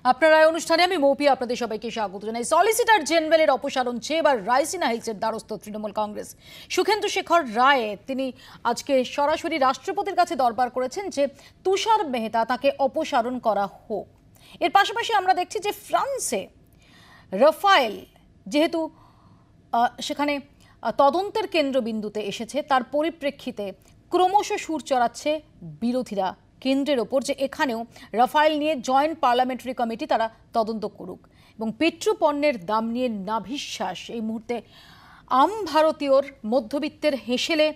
আপনারা এই অনুষ্ঠানে আমি মৌপি আপনাদের সবাইকে স্বাগত জানাই। সলিসিটর জেনারেলের অপসারণ চেয়ে এবার রাইসিনা হিলসের দ্বারস্থ তৃণমূল কংগ্রেস। সুখেন্দু শেখর রায় তিনি আজকে সরাসরি রাষ্ট্রপতির কাছে দরবার করেছেন যে তুষার মেহতা তাকে অপসারণ করা হোক। এর পাশাপাশি আমরা দেখছি যে ফ্রান্সে রাফায়েল যেহেতু সেখানে তদন্তের কেন্দ্রবিন্দুতে এসেছে, তার পরিপ্রেক্ষিতে ক্রমশ সুর চড়াচ্ছে বিরোধীরা কেন্দ্রের ওপর যে এখানেও রাফায়েল নিয়ে জয়েন্ট পার্লামেন্টারি কমিটি তারা তদন্ত করুক। এবং পেট্রো পণ্যের দাম নিয়ে নাভিশ্বাস এই মুহূর্তে আম ভারতীয়র মধ্যবিত্তের হেসেলে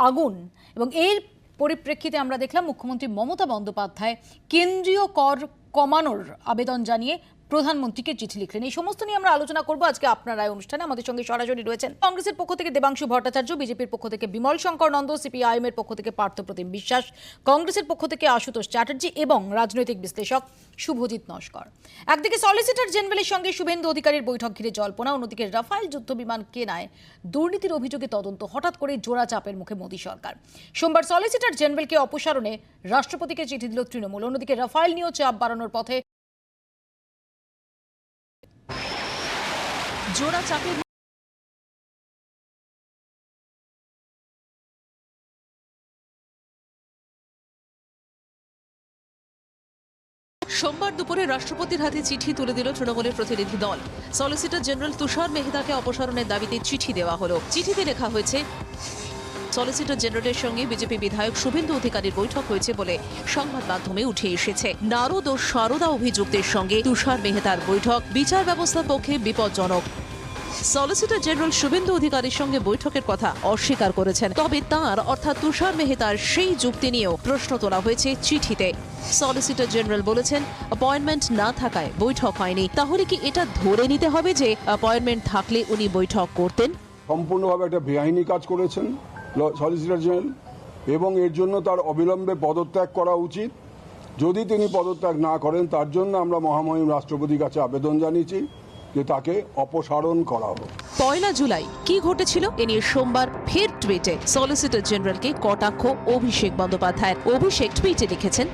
আগুন। এবং এর পরিপ্রেক্ষিতে আমরা দেখলাম মুখ্যমন্ত্রী মমতা বন্দ্যোপাধ্যায় কেন্দ্রীয় কর কমানোর আবেদন জানিয়ে প্রধানমন্ত্রীকে চিঠি লিখলেন। এই সমস্ত নিয়ে আমরা আলোচনা করব আজকে আপনার রায় অনুষ্ঠানে। আমাদের সঙ্গে সরাসরি রয়েছেন কংগ্রেসের পক্ষ থেকে দেবাংশু ভট্টাচার্য, বিজেপির পক্ষ থেকে বিমল শঙ্কর নন্দ, সিপিআইএম এর পক্ষ থেকে পার্থপ্রতিম বিশ্বাস, কংগ্রেসের পক্ষ থেকে আশুতোষ চ্যাটার্জি এবং রাজনৈতিক বিশ্লেষক শুভজিৎ নস্কর। একদিকে সলিসিটর জেনারেলের সঙ্গে শুভেন্দু অধিকারীর বৈঠক ঘিরে জল্পনা, অন্যদিকে রাফায়েল যুদ্ধ বিমান কেনায় দুর্নীতির অভিযোগে তদন্ত। হঠাৎ করে জোড়া চাপের মুখে মোদী সরকার। সোমবার সলিসিটর জেনারেলকে অপসারণে রাষ্ট্রপতিকে চিঠি দিল তৃণমূল। অন্যদিকে রাফায়েল নিয়েও চাপ বাড়ানোর পথে জোড়া চাপের সোমবার দুপুরে রাষ্ট্রপতির হাতে চিঠি তুলে দিল তৃণমূলের প্রতিনিধি দল। সলিসিটর জেনারেল তুষার মেহতাকে অপসারণের দাবিতে চিঠি দেওয়া হলো। চিঠিতে লেখা হয়েছে, সলিসিটর জেনারেলের সঙ্গে বিজেপি বিধায়ক শুভেন্দু অধিকারীর বৈঠক হয়েছে বলে সংবাদ মাধ্যমে উঠে এসেছে। নারদ ও সারদা অভিযুক্তের সঙ্গে তুষার মেহতার বৈঠক বিচার ব্যবস্থার পক্ষে বিপজ্জনক। সলিসিটর জেনারেল শুভেন্দু অধিকারীর সঙ্গে বৈঠকের কথা অস্বীকার করেছেন, তবে তাঁর অর্থাৎ তুষার মেহতার সেই যুক্তি নিয়েও প্রশ্ন তোলা হয়েছে চিঠিতে। সলিসিটর জেনারেল বলেছেন, অ্যাপয়েন্টমেন্ট না থাকায় বৈঠক হয়নি। তাহলে কি এটা ধরে নিতে হবে যে অ্যাপয়েন্টমেন্ট থাকলে উনি বৈঠক করতেন? সম্পূর্ণভাবে একটা বেআইনি কাজ করেছেন সলিসিটর জেনারেল এবং এর জন্য তার অবিলম্বে পদত্যাগ করা উচিত। যদি তিনি পদত্যাগ না করেন তার জন্য আমরা মহামহিম রাষ্ট্রপতির কাছে আবেদন জানিয়েছি যে তাকে অপসারণ করা হোক। 1 জুলাই কি ঘটেছিল এ নিয়ে সোমবার ফের টুইটে সলিসিটর জেনারেলকে কটাক্ষ অভিষেক বন্দ্যোপাধ্যায়। অভিষেক টুইটে লিখেছেন,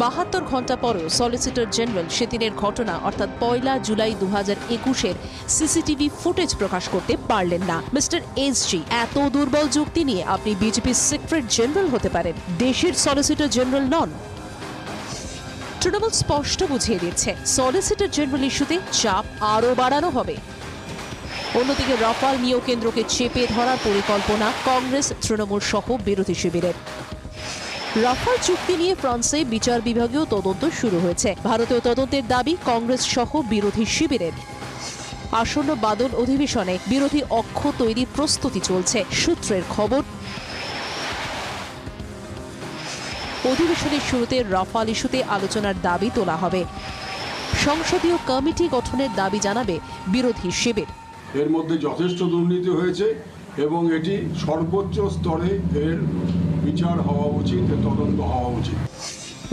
72 ঘন্টা পরও সলিসিটর জেনারেল সেদিনের ঘটনা অর্থাৎ 1 জুলাই 2021-এর সিসিটিভি ফুটেজ প্রকাশ করতে পারলেন না। মিস্টার এসজি, এত দুর্বল যুক্তি নিয়ে আপনি বিজেপির সিক্রেট জেনারেল হতে পারেন, দেশের সলিসিটর জেনারেল নন। তৃণমূল স্পষ্ট বুঝিয়ে দিচ্ছে সলিসিটর জেনারেল ইস্যুতে চাপ আরও বাড়ানো হবে। অন্যদিকে রাফাল নিয়েও কেন্দ্রকে চেপে ধরার পরিকল্পনা কংগ্রেস, তৃণমূল সহ বিরোধী শিবিরের। রাফাল চুক্তি নিয়ে ফ্রান্সে বিচার বিভাগীয় তদন্ত শুরু হয়েছে। ভারতীয় তদন্তের দাবি কংগ্রেস সহ বিরোধী শিবিরের। আসন্ন বাদল অধিবেশনে বিরোধী অক্ষ তৈরির প্রস্তুতি চলছে। সূত্রের খবর, অধিবেশনের শুরুতে রাফাল ইস্যুতে আলোচনার দাবি তোলা হবে। সংসদীয় কমিটি গঠনের দাবি জানাবে বিরোধী শিবির। এর মধ্যে যথেষ্ট দুর্নীতি হয়েছে এবং এটি সর্বোচ্চ স্তরে এর বিচার হওয়া উচিত, তদন্ত হওয়া উচিত।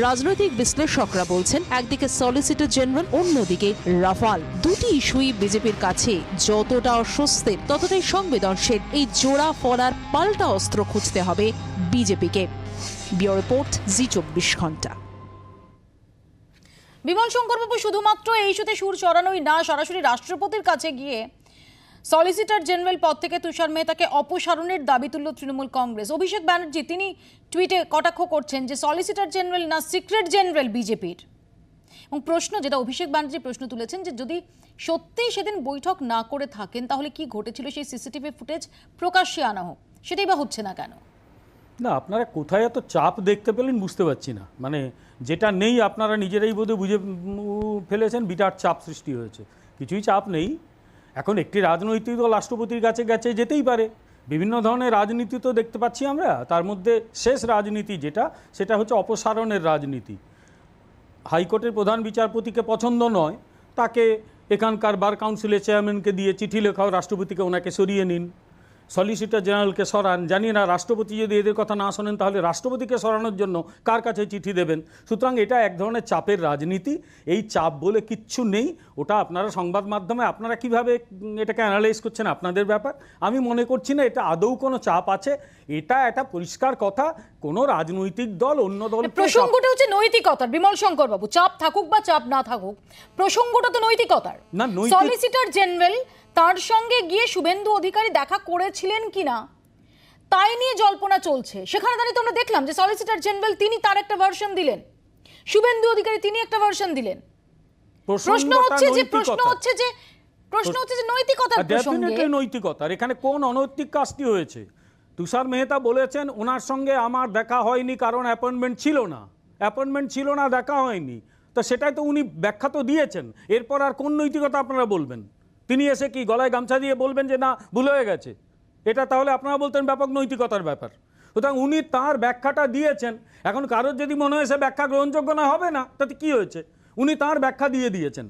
রাজনৈতিক বিশ্লেষকরা বলছেন, একদিকে সলিসিটর জেনারেল, অন্যদিকে রাফাল। দুটি ইস্যুই বিজেপির কাছে যতটা অস্বস্তির ততটাই সংবেদনশীল। এই জোড়া ফলার পাল্টা অস্ত্র খুঁজতে হবে বিজেপিকে। ব্যুরো রিপোর্ট, জি24 ঘন্টা। বিমল শঙ্করবাবু, শুধুমাত্র এই ইস্যুতে সুর চড়ানোই না, সরাসরি রাষ্ট্রপতির কাছে গিয়ে সলিসিটর জেনারেল পদ থেকে তুষার মেহতাকে অপসারণের দাবি তুলল তৃণমূল কংগ্রেস। অভিষেক ব্যানার্জি তিনি টুইটে কটাক্ষ করছেন যে সলিসিটর জেনারেল না সিক্রেট জেনারেল বিজেপির। এবং প্রশ্ন যেটা অভিষেক ব্যানার্জি প্রশ্ন তুলেছেন যে যদি সত্যিই সেদিন বৈঠক না করে থাকেন তাহলে কি ঘটেছিল সেই সিসিটিভি ফুটেজ প্রকাশ্যে আনা হোক, সেটাই বা হচ্ছে না কেন? না, আপনারা কোথায় এত চাপ দেখতে পেলেন বুঝতে পারছি না। মানে যেটা নেই আপনারা নিজেরাই বোধহয় বুঝে ফেলেছেন, বিরাট চাপ সৃষ্টি হয়েছে। কিছুই চাপ নেই। এখন একটি রাজনৈতিক দল রাষ্ট্রপতির কাছে গেছে, যেতেই পারে। বিভিন্ন ধরনের রাজনীতি তো দেখতে পাচ্ছি আমরা। তার মধ্যে শেষ রাজনীতি সেটা হচ্ছে অপসারণের রাজনীতি। হাইকোর্টের প্রধান বিচারপতিকে পছন্দ নয়, তাকে এখানকার বার কাউন্সিলের চেয়ারম্যানকে দিয়ে চিঠি লেখাও রাষ্ট্রপতিকে ওনাকে সরিয়ে নিন। সলিসিটর জেনারেলকে সরান। জানি না রাষ্ট্রপতি যদি এদের কথা না শোনেন তাহলে রাষ্ট্রপতিকে সরানোর জন্য কার কাছে চিঠি দেবেন। সুতরাং এটা এক ধরনের চাপের রাজনীতি। এই চাপ বলে কিচ্ছু নেই। ওটা আপনারা সংবাদ মাধ্যমে আপনারা কিভাবে এটাকে অ্যানালাইজ করছেন আপনাদের ব্যাপার। আমি মনে করছি না এটা আদৌ কোনো চাপ আছে। এটা একটা পরিষ্কার কথা, কোনো রাজনৈতিক দল অন্য দল। প্রসঙ্গটা হচ্ছে নৈতিকতার, বিমল শঙ্কর বাবু। চাপ থাকুক বা চাপ না থাকুক, প্রসঙ্গটা তো নৈতিকতার। না, নৈতিক- সলিসিটর জেনারেল তার সঙ্গে গিয়ে শুভেন্দু অধিকারী দেখা করেছিলেন কিনা তাই নিয়ে জল্পনা চলছে। সেখানে দাঁড়িয়ে তো আমরা দেখলাম যে সলিসিটর জেনারেল তিনি তার একটা ভার্সন দিলেন, শুভেন্দু অধিকারী তিনি একটা ভার্সন দিলেন। প্রশ্ন হচ্ছে যে নৈতিকতার প্রসঙ্গে ডেফিনেটলি নৈতিকতার। এখানে কোন অনৈতিক কাজটি হয়েছে? তুষার মেহতা বলেছেন ওনার সঙ্গে আমার দেখা হয়নি কারণ অ্যাপয়েন্টমেন্ট ছিল না, দেখা হয়নি। তো সেটাই তো উনি ব্যাখ্যা তো দিয়েছেন। এরপর আর কোন নৈতিকতা আপনারা বলবেন? তিনি এসে কি গলায় গামছা দিয়ে বলবেন যে না ভুল হয়ে গেছে? এটা তাহলে আপনারা বলতেন ব্যাপক নৈতিকতার ব্যাপার। সুতরাং উনি তার ব্যাখ্যাটা দিয়েছেন। এখন কারোর যদি মনে হয় সে ব্যাখ্যা গ্রহণযোগ্য না হবে না, তাতে কি হয়েছে? উনি তার ব্যাখ্যা দিয়ে দিয়েছেন।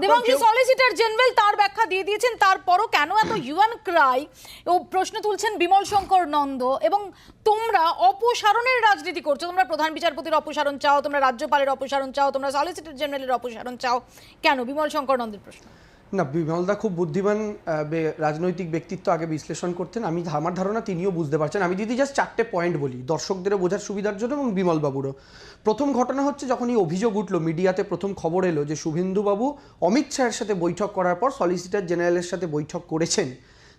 দেবাংশী, সলিসিটর জেনারেল তার ব্যাখ্যা দিয়ে দিয়েছেন, তারপরও কেন এত ইউয়ান ক্রাই ও প্রশ্ন তুলছেন বিমল শঙ্কর নন্দ? এবং তোমরা অপসারণের রাজনীতি করছো। তোমরা প্রধান বিচারপতির অপসারণ চাও, তোমরা রাজ্যপালের অপসারণ চাও, তোমরা সলিসিটর জেনারেলের অপসারণ চাও। কেন? বিমল শঙ্কর নন্দের প্রশ্ন। না, বিমলদা খুব বুদ্ধিমান রাজনৈতিক ব্যক্তিত্ব, আগে বিশ্লেষণ করতেন। আমার ধারণা তিনিও বুঝতে পারছেন। আমি যদি জাস্ট 4টে পয়েন্ট বলি দর্শকদেরও বোঝার সুবিধার জন্য এবং বিমলবাবুরও। প্রথম ঘটনা হচ্ছে যখন এই অভিযোগ উঠলো, মিডিয়াতে প্রথম খবর এলো যে শুভেন্দুবাবু অমিত শাহের সাথে বৈঠক করার পর সলিসিটর জেনারেলের সাথে বৈঠক করেছেন,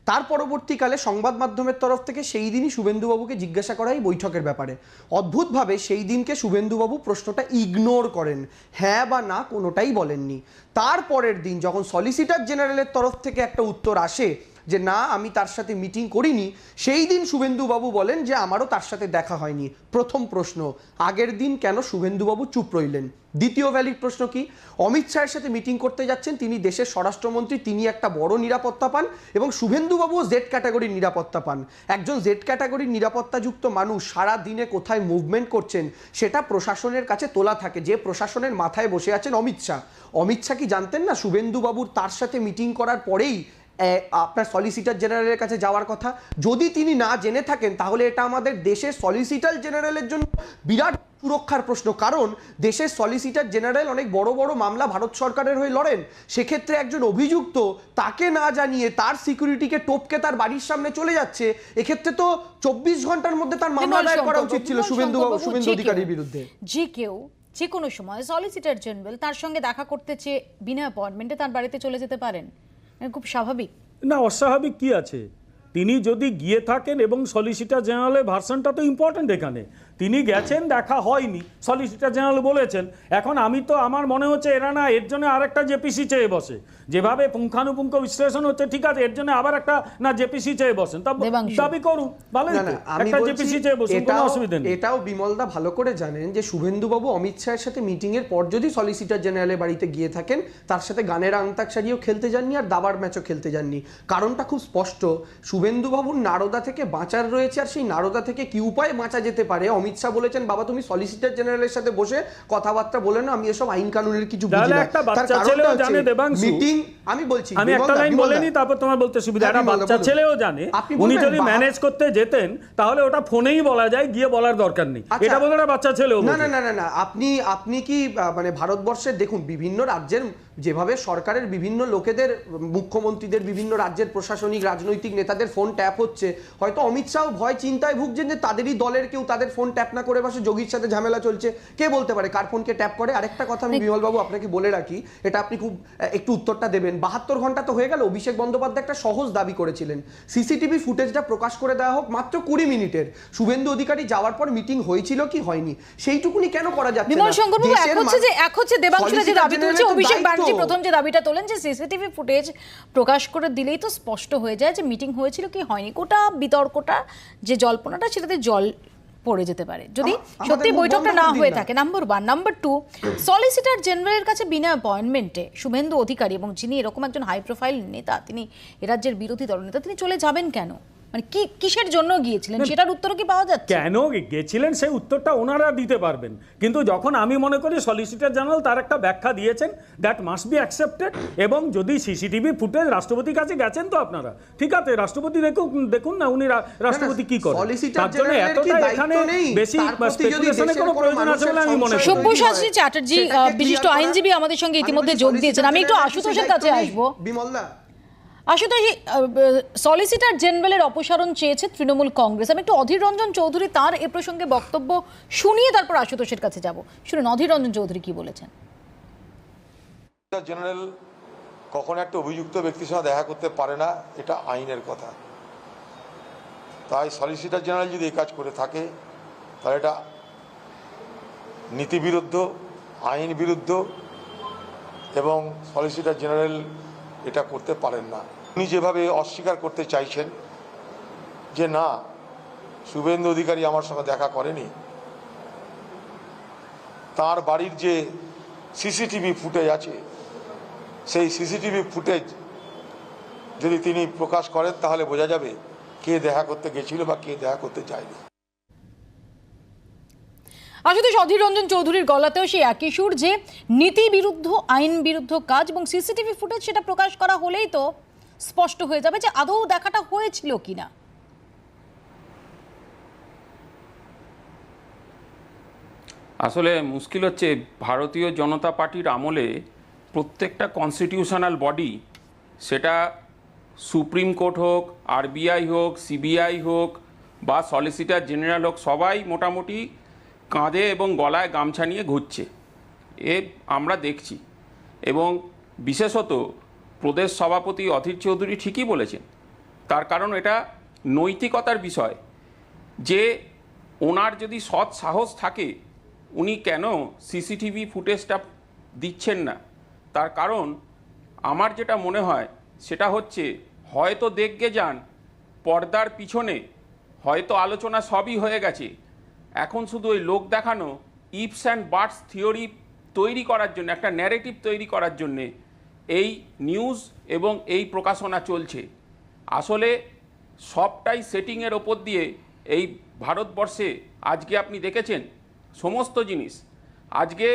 তার পরবর্তীকালে সংবাদ মাধ্যমের তরফ থেকে সেই দিনই শুভেন্দুবাবুকে জিজ্ঞাসা করা হয় বৈঠকের ব্যাপারে। অদ্ভুতভাবে সেই দিনকে শুভেন্দুবাবু প্রশ্নটা ইগনোর করেন, হ্যাঁ বা না কোনোটাই বলেননি। তারপরের দিন যখন সলিসিটর জেনারেলের তরফ থেকে একটা উত্তর আসে যে না আমি তার সাথে মিটিং করিনি, সেই দিন শুভেন্দুবাবু বলেন যে আমারও তার সাথে দেখা হয়নি। প্রথম প্রশ্ন, আগের দিন কেন শুভেন্দুবাবু চুপ রইলেন? দ্বিতীয় ভ্যালিড প্রশ্ন কি, অমিত শাহের সাথে মিটিং করতে যাচ্ছেন, তিনি দেশের স্বরাষ্ট্রমন্ত্রী, তিনি একটা বড় নিরাপত্তা পান এবং শুভেন্দুবাবুও জেড ক্যাটাগরির নিরাপত্তা পান। একজন জেড ক্যাটাগরির নিরাপত্তাযুক্ত মানুষ সারা দিনে কোথায় মুভমেন্ট করছেন সেটা প্রশাসনের কাছে তোলা থাকে, যে প্রশাসনের মাথায় বসে আছেন অমিত শাহ। অমিত শাহ কি জানতেন না শুভেন্দুবাবুর তার সাথে মিটিং করার পরেই আপনার সলিসিটর জেনারেলের কাছে যাওয়ার কথা? যদি তিনি না জেনে থাকেন তাহলে এটা আমাদের দেশের সলিসিটর জেনারেলের জন্য বিরাট সুরক্ষার প্রশ্ন। কারণ দেশের সলিসিটর জেনারেল অনেক বড় বড় মামলা ভারত সরকারের হয়ে লড়েন। সেক্ষেত্রে একজন অভিযুক্ত তাকে না জানিয়ে তার সিকিউরিটিকে টপকে তার বাড়ির সামনে চলে যাচ্ছে, এক্ষেত্রে তো 24 ঘন্টার মধ্যে তার মামলা দায়ের করা উচিত ছিল শুভেন্দু অধিকারীর বিরুদ্ধে। যে কেউ যে কোনো সময় সলিসিটর জেনারেল তার সঙ্গে দেখা করতে চেয়ে বিনা অ্যাপয়েন্টমেন্টে তার বাড়িতে চলে যেতে পারেন, খুব স্বাভাবিক। না, অস্বাভাবিক কি আছে? তিনি যদি গিয়ে থাকেন, এবং সলিসিটর জেনারেলের ভার্সনটা তো ইম্পর্টেন্ট এখানে। তিনি গেছেন, দেখা হয়নি, সলিসিটর জেনারেল বলেছেন। এখন আমার মনে হচ্ছে এরা না এর জন্য আরেকটা জেপিসি চেয়ে বসে, যেভাবে পুঙ্খানুপুঙ্খ বিশ্লেষণ হচ্ছে। ঠিক আছে, এর জন্য আবার একটা না জেপিসি চেয়ে বসেন, দাবি করুন, ভালো একটা জেপিসি চেয়ে বসুন, কোনো অসুবিধা নেই। এটাও বিমলদা ভালো করে জানেন যে শুভেন্দুবাবু অমিত শাহের সাথে মিটিং এর পর যদি সলিসিটর জেনারেলের বাড়িতে গিয়ে থাকেন, তার সাথে গানের আন্তাক্ষরিও খেলতে যাননি আর দাবার ম্যাচও খেলতে যাননি। কারণটা খুব স্পষ্ট, শুভেন্দুবাবুর নারদা থেকে বাঁচার রয়েছে, আর সেই নারদা থেকে কি উপায়ে বাঁচা যেতে পারে? অমিত শাহ বলেছেন বাবা তুমি সলিসিটর জেনারেলের সাথে বসে কথাবার্তা বলে না, আমি এসব আইন কানুনের কিছু বুঝি না। তার কারণটা মিটিং আমি বলছি, আমি একটা লাইন বলেনি, তারপর তোমার বলতে সুবিধা। একটা বাচ্চা ছেলেও জানে, উনি যদি ম্যানেজ করতে যেতেন তাহলে ওটা ফোনেই বলা যায়, গিয়ে বলার দরকার নেই। এটা বলে একটা বাচ্চা ছেলেও না না না না আপনি কি মানে ভারতবর্ষের দেখুন বিভিন্ন রাজ্যের যেভাবে সরকারের বিভিন্ন লোকেদের, মুখ্যমন্ত্রীদের, বিভিন্ন রাজ্যের প্রশাসনিক রাজনৈতিক নেতাদের ফোন ট্যাপ হচ্ছে, হয়তো অমিত শাহ ভয় চিন্তায় ভুগছেন যে তাদেরই দলের কেউ তাদের ফোন ট্যাপ না করে বসে, যোগীর সাথে ঝামেলা চলছে, কে বলতে পারে কার ফোনকে ট্যাপ করে। আরেকটা কথা আমি বিমলবাবু আপনাকে বলে রাখি, এটা আপনি খুব একটু উত্তরটা দেবেন। 72 ঘন্টা তো হয়ে গেল, অভিষেক বন্দ্যোপাধ্যায় একটা সহজ দাবি করেছিলেন, সিসিটিভি ফুটেজটা প্রকাশ করে দেওয়া হোক, মাত্র 20 মিনিটের। শুভেন্দু অধিকারী যাওয়ার পর মিটিং হয়েছিল কি হয়নি সেইটুকুনি কেন করা যাচ্ছে না? এক হচ্ছে দেবাংশুরা যে দাবি তুলছে, অভিষেক ব্যানার্জি প্রথম যে দাবিটা তোলেন যে সিসিটিভি ফুটেজ প্রকাশ করে দিলেই তো স্পষ্ট হয়ে যায় যে মিটিং হয়েছিল কি হয়নি। গোটা বিতর্কটা যে জল্পনাটা সেটাতে জল পড়ে যেতে পারে যদি সত্যি বৈঠকটা না হয়ে থাকে। নাম্বার 1। নাম্বার 2, সলিসিটর জেনারেলের কাছে বিনা অ্যাপয়েন্টমেন্টে শুভেন্দু অধিকারী, এবং যিনি এরকম একজন হাই প্রোফাইল নেতা, তিনি এ রাজ্যের বিরোধী দলনেতা, তিনি চলে যাবেন কেন? মানে কিসের জন্য গিয়েছিলেন সেটার উত্তরও কি পাওয়া যাচ্ছে? কেন গেছিলেন সেই উত্তরটা ওনারা দিতে পারবেন, কিন্তু যখন আমি মনে করি সলিসিটর জেনারেল তার একটা ব্যাখ্যা দিয়েছেন, দ্যাট মাস্ট বি অ্যাকসেপ্টেড। এবং যদি সিসিটিভি ফুটেজ রাষ্ট্রপতির কাছে গেছেন তো আপনারা, ঠিক আছে, রাষ্ট্রপতি দেখুন না উনি রাষ্ট্রপতি কি করেন। Solicitor তার জন্য General-এর কি এতটা দায়িত্ব এখানে নেই? বেশি তার প্রতি যদি স্পেকুলেশনের কোনো দেশের প্রয়োজন কোনো আছে বলে আমি মনে মানুষের করি। সব্যসাচী চ্যাটার্জি সেটাকে বিশিষ্ট clear করা- আইনজীবী আমাদের সঙ্গে আমি ইতিমধ্যে বলছি যোগ Solicitor দিয়েছেন। আমি একটু General-এর আশুতোষের কিছু কাছে দায়িত্ব নেই। আসবো। বিমলদা, আশুতোষ, সলিসিটর জেনারেলের অপসারণ চেয়েছে তৃণমূল কংগ্রেস। আমি একটু অধীর রঞ্জন চৌধুরী তার এ প্রসঙ্গে বক্তব্য শুনিয়ে তারপর আশুতোষের কাছে যাব। শুনুন অধীর রঞ্জন চৌধুরী কি বলেছেন। জেনারেল কখনো একটা অভিযুক্ত ব্যক্তির সঙ্গে দেখা করতে পারে না, এটা আইনের কথা। তাই সলিসিটর জেনারেল যদি এই কাজ করে থাকে তাহলে এটা নীতিবিরুদ্ধ, আইন বিরুদ্ধ, এবং সলিসিটর জেনারেল এটা করতে পারেন না। উনি যেভাবে অস্বীকার করতে চাইছেন যে না শুভেন্দু অধিকারী আমার সঙ্গে দেখা করেনি, তার বাড়ির যে সিসিটিভি ফুটেজ আছে সেই সিসিটিভি ফুটেজ যদি তিনি প্রকাশ করেন তাহলে বোঝা যাবে কে দেখা করতে গেছিল বা কে দেখা করতে যায়নি। আশুতোষ, অধীর রঞ্জন চৌধুরীর গলাতেও সেই একই সুর যে নীতি বিরুদ্ধ, আইন বিরুদ্ধ কাজ, এবং সিসিটিভি ফুটেজ সেটা প্রকাশ করা হলেই তো স্পষ্ট হয়ে যাবে যে আদৌ দেখাটা হয়েছিল কিনা। আসলে মুশকিল হচ্ছে ভারতীয় জনতা পার্টির আমলে প্রত্যেকটা কনস্টিটিউশনাল বডি, সেটা সুপ্রিম কোর্ট হোক, আরবিআই হোক, সিবিআই হোক বা সলিসিটর জেনারেল হোক, সবাই মোটামুটি কাঁধে এবং গলায় গামছা নিয়ে ঘুরছে, এ আমরা দেখছি। এবং বিশেষত প্রদেশ সভাপতি অধীর চৌধুরী ঠিকই বলেছেন, তার কারণ এটা নৈতিকতার বিষয় যে ওনার যদি সৎ সাহস থাকে উনি কেন সিসিটিভি ফুটেজটা দিচ্ছেন না। তার কারণ আমার যেটা মনে হয় সেটা হচ্ছে হয়তো দেখগে যান পর্দার পিছনে হয়তো আলোচনা সবই হয়ে গেছে, এখন শুধু ওই লোক দেখানো ইফস অ্যান্ড বাটস থিওরি তৈরি করার জন্য, একটা ন্যারেটিভ তৈরি করার জন্যে এই নিউজ এবং এই প্রকাশনা চলছে। আসলে সবটাই সেটিংয়ের ওপর দিয়ে এই ভারতবর্ষে আজকে আপনি দেখেছেন সমস্ত জিনিস, আজকে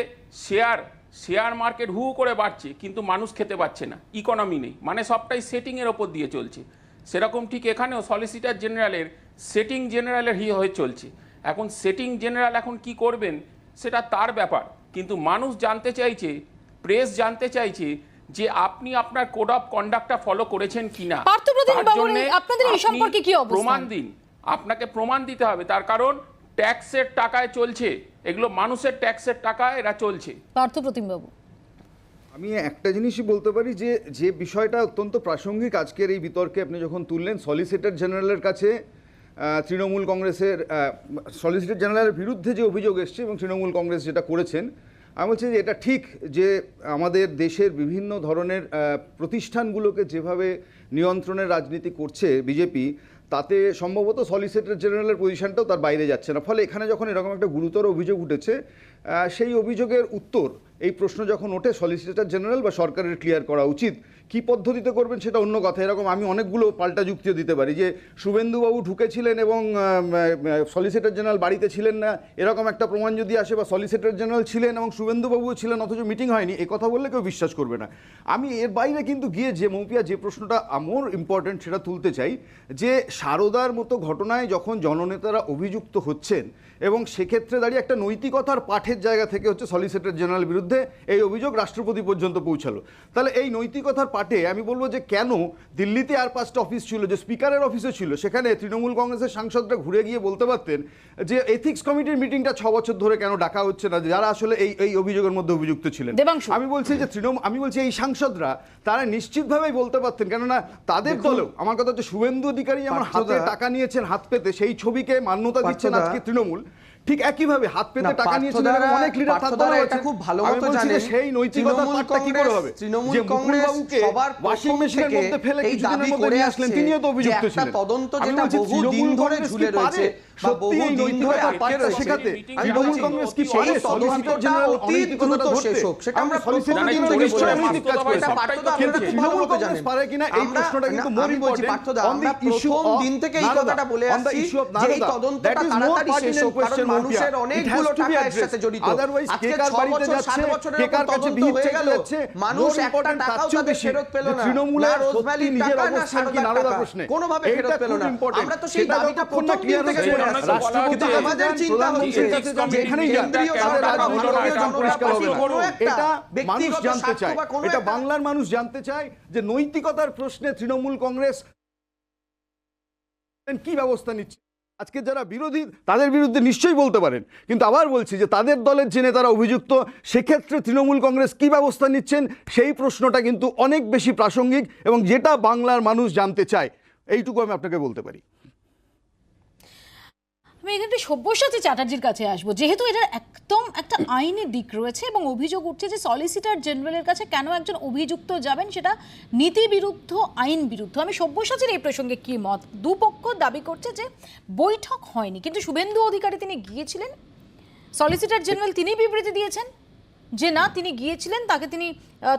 শেয়ার মার্কেট হু করে বাড়ছে কিন্তু মানুষ খেতে পাচ্ছে না, ইকোনমি নেই, মানে সবটাই সেটিংয়ের ওপর দিয়ে চলছে। সেরকম ঠিক এখানেও সলিসিটর জেনারেলের সেটিং জেনারেলের হয়ে চলছে। এখন সেটিং জেনারেল এখন কি করবেন সেটা তার ব্যাপার, কিন্তু মানুষ জানতে চাইছে, প্রেস জানতে চাইছে যে আপনি আপনার কোড অফ কন্ডাক্টটা ফলো করেছেন কিনা। আপনাদের এই সম্পর্কে কি অবস্থা? প্রমাণ দিন, আপনাকে প্রমাণ দিতে হবে। তার কারণ ট্যাক্সের টাকায় চলছে এগুলো, মানুষের ট্যাক্সের টাকায় এরা চলছে। পার্থপ্রতিম বাবু, আমি একটা জিনিসই বলতে পারি যে বিষয়টা অত্যন্ত প্রাসঙ্গিক আজকের এই বিতর্কে আপনি যখন তুললেন, সলিসিটর জেনারেলের কাছে তৃণমূল কংগ্রেসের সলিসিটর জেনারেলের বিরুদ্ধে যে অভিযোগ এসছে এবং তৃণমূল কংগ্রেস যেটা করেছেন, আমি বলছি যে এটা ঠিক যে আমাদের দেশের বিভিন্ন ধরনের প্রতিষ্ঠানগুলোকে যেভাবে নিয়ন্ত্রণের রাজনীতি করছে বিজেপি, তাতে সম্ভবত সলিসিটর জেনারেলের পজিশনটাও তার বাইরে যাচ্ছে না। ফলে এখানে যখন এরকম একটা গুরুতর অভিযোগ উঠেছে, সেই অভিযোগের উত্তর, এই প্রশ্ন যখন ওঠে সলিসিটর জেনারেল বা সরকারের ক্লিয়ার করা উচিত। কী পদ্ধতিতে করবেন সেটা অন্য কথা। এরকম আমি অনেকগুলো পাল্টা যুক্তিও দিতে পারি যে শুভেন্দুবাবু ঢুকেছিলেন এবং সলিসিটর জেনারেল বাড়িতে ছিলেন না, এরকম একটা প্রমাণ যদি আসে, বা সলিসিটর জেনারেল ছিলেন এবং শুভেন্দুবাবুও ছিলেন অথচ মিটিং হয়নি, এ কথা বললে কেউ বিশ্বাস করবে না। আমি এর বাইরে কিন্তু গিয়ে যে মৌপিয়া যে প্রশ্নটা আমার ইম্পর্টেন্ট সেটা তুলতে চাই, যে সারদার মতো ঘটনায় যখন জননেতারা অভিযুক্ত হচ্ছেন এবং সেক্ষেত্রে দাঁড়িয়ে একটা নৈতিকতার পাঠের জায়গা থেকে হচ্ছে সলিসিটর জেনারেল বিরুদ্ধে এই অভিযোগ রাষ্ট্রপতি পর্যন্ত পৌঁছালো, তাহলে এই নৈতিকতার পাঠে আমি বলবো যে কেন দিল্লিতে আর 5টা অফিস ছিল, যে স্পিকারের অফিসে ছিল, সেখানে তৃণমূল কংগ্রেসের সাংসদরা ঘুরে গিয়ে বলতে পারতেন যে এথিক্স কমিটির মিটিংটা 6 বছর ধরে কেন ডাকা হচ্ছে না, যারা আসলে এই অভিযোগের মধ্যে অভিযুক্ত ছিলেন। আমি বলছি যে আমি বলছি এই সাংসদরা তারা নিশ্চিতভাবেই বলতে পারতেন, কেননা তাদের দলেও, আমার কথা হচ্ছে শুভেন্দু অধিকারী আমার হাতে টাকা নিয়েছেন হাত পেতে, সেই ছবিকে মান্যতা দিচ্ছেন আজকে তৃণমূল, ঠিক একইভাবে হাত পেতে না, টাকা নিয়েছিলেন এবং অনেক লিডার পার্থদারা এটা খুব ভালো মতো জানেন। সেই নৈতিকতার তৃণমূল পাঠটা কি করে হবে? তৃণমূল যে কংগ্রেস মুকুলবাবুকে সবার ওয়াশিং প্রথম মেশিনের থেকে মধ্যে ফেলে এই কিছুদিনের দাবি মধ্যে করে নিয়ে আসলেন, আসছে তিনিও তো যে অভিযুক্ত একটা ছিলেন। তদন্ত আমি যেটা বলছি, বহু দিন তৃণমূল ধরে কংগ্রেস ঝুলে কি পারে রয়েছে বা সত্যি বহু এই দিন ধরে নৈতিকতার আটকে পাঠটা রয়েছে, শেখাতে? আমি তৃণমূল বলছি, কংগ্রেস কি সেই পারে সলিসিটর তদন্তটা জেনারেল অতি দ্রুত শেষ হোক, সেটা আমরা প্রথম দিন থেকে বলে অনৈতিক কাজ করেছে। এটা পার্থদা কিন্তু আপনারা খুব তৃণমূল ভালো মতো কংগ্রেস জানেন। পারে কিনা এই প্রশ্নটা কিন্তু আমরা more আমি বলছি important পার্থদা, on the আমরা issue প্রথম of দিন থেকে এই Narada, কথাটা বলে on the আসছি issue of যে এই Narada. তদন্তটা That is more তাড়াতাড়ি শেষ pertinent হোক, কারণ question, মানুষের Mafia. অনেকগুলো It has to be টাকা এর addressed. সাথে জড়িত। Otherwise, আজকে কে কার 6 বাড়িতে বছর 7 যাচ্ছে, বছরের কে কার উপর কাছে তদন্ত ভিড় হয়ে চাইতে গেল, যাচ্ছে, মানুষ more একটা important টাকাও তার চেয়েও তাদের বেশি ফেরত পেল যে না, তৃণমূলের না রোজভ্যালির সত্যি নিজের টাকা, না অবস্থান কি সারদার নারদা টাকা, প্রশ্নে কোনোভাবে এইটা ফেরত পেল খুব না। important। আমরা তো সেই সেটা দাবিটা যতক্ষণ না প্রথম দিন clear থেকে হচ্ছে, করে আসছি। রাষ্ট্রপতি কিন্তু আমাদের চিন্তা হচ্ছে যেখানেই যান কেন্দ্রীয় তাদের সরকার বা রাজনৈতিক ভারতীয় অবস্থান জনতা পরিষ্কার হবে পার্টি না। কোনো একটা এটা মানুষ ব্যক্তিগত জানতে স্বার্থ চায়, বা কোনো এটা একটা বাংলার মানুষ জানতে চায় যে নৈতিকতার প্রশ্নে তৃণমূল কংগ্রেস কি ব্যবস্থা নিচ্ছে। আজকে যারা বিরোধী তাদের বিরুদ্ধে নিশ্চয়ই বলতে পারেন, কিন্তু আবার বলছি যে তাদের দলের যে নেতারা অভিযুক্ত, সেক্ষেত্রে তৃণমূল কংগ্রেস কি ব্যবস্থা নিচ্ছেন সেই প্রশ্নটা কিন্তু অনেক বেশি প্রাসঙ্গিক এবং যেটা বাংলার মানুষ জানতে চায়। এইটুকু আমি আপনাকে বলতে পারি। আমি এখানে সব্যসাচী চ্যাটার্জির কাছে আসবো, যেহেতু এটার একদম একটা আইনি দিক রয়েছে এবং অভিযোগ উঠছে যে সলিসিটর জেনারেলের কাছে কেন একজন অভিযুক্ত যাবেন, সেটা নীতি বিরুদ্ধ, আইন বিরুদ্ধ। আমি সব্যসাচীর এই প্রসঙ্গে কি মত? দুপক্ষ দাবি করছে যে বৈঠক হয়নি, কিন্তু শুভেন্দু অধিকারী তিনি গিয়েছিলেন, সলিসিটর জেনারেল তিনি বিবৃতি দিয়েছেন যে না তিনি গিয়েছিলেন, তাকে তিনি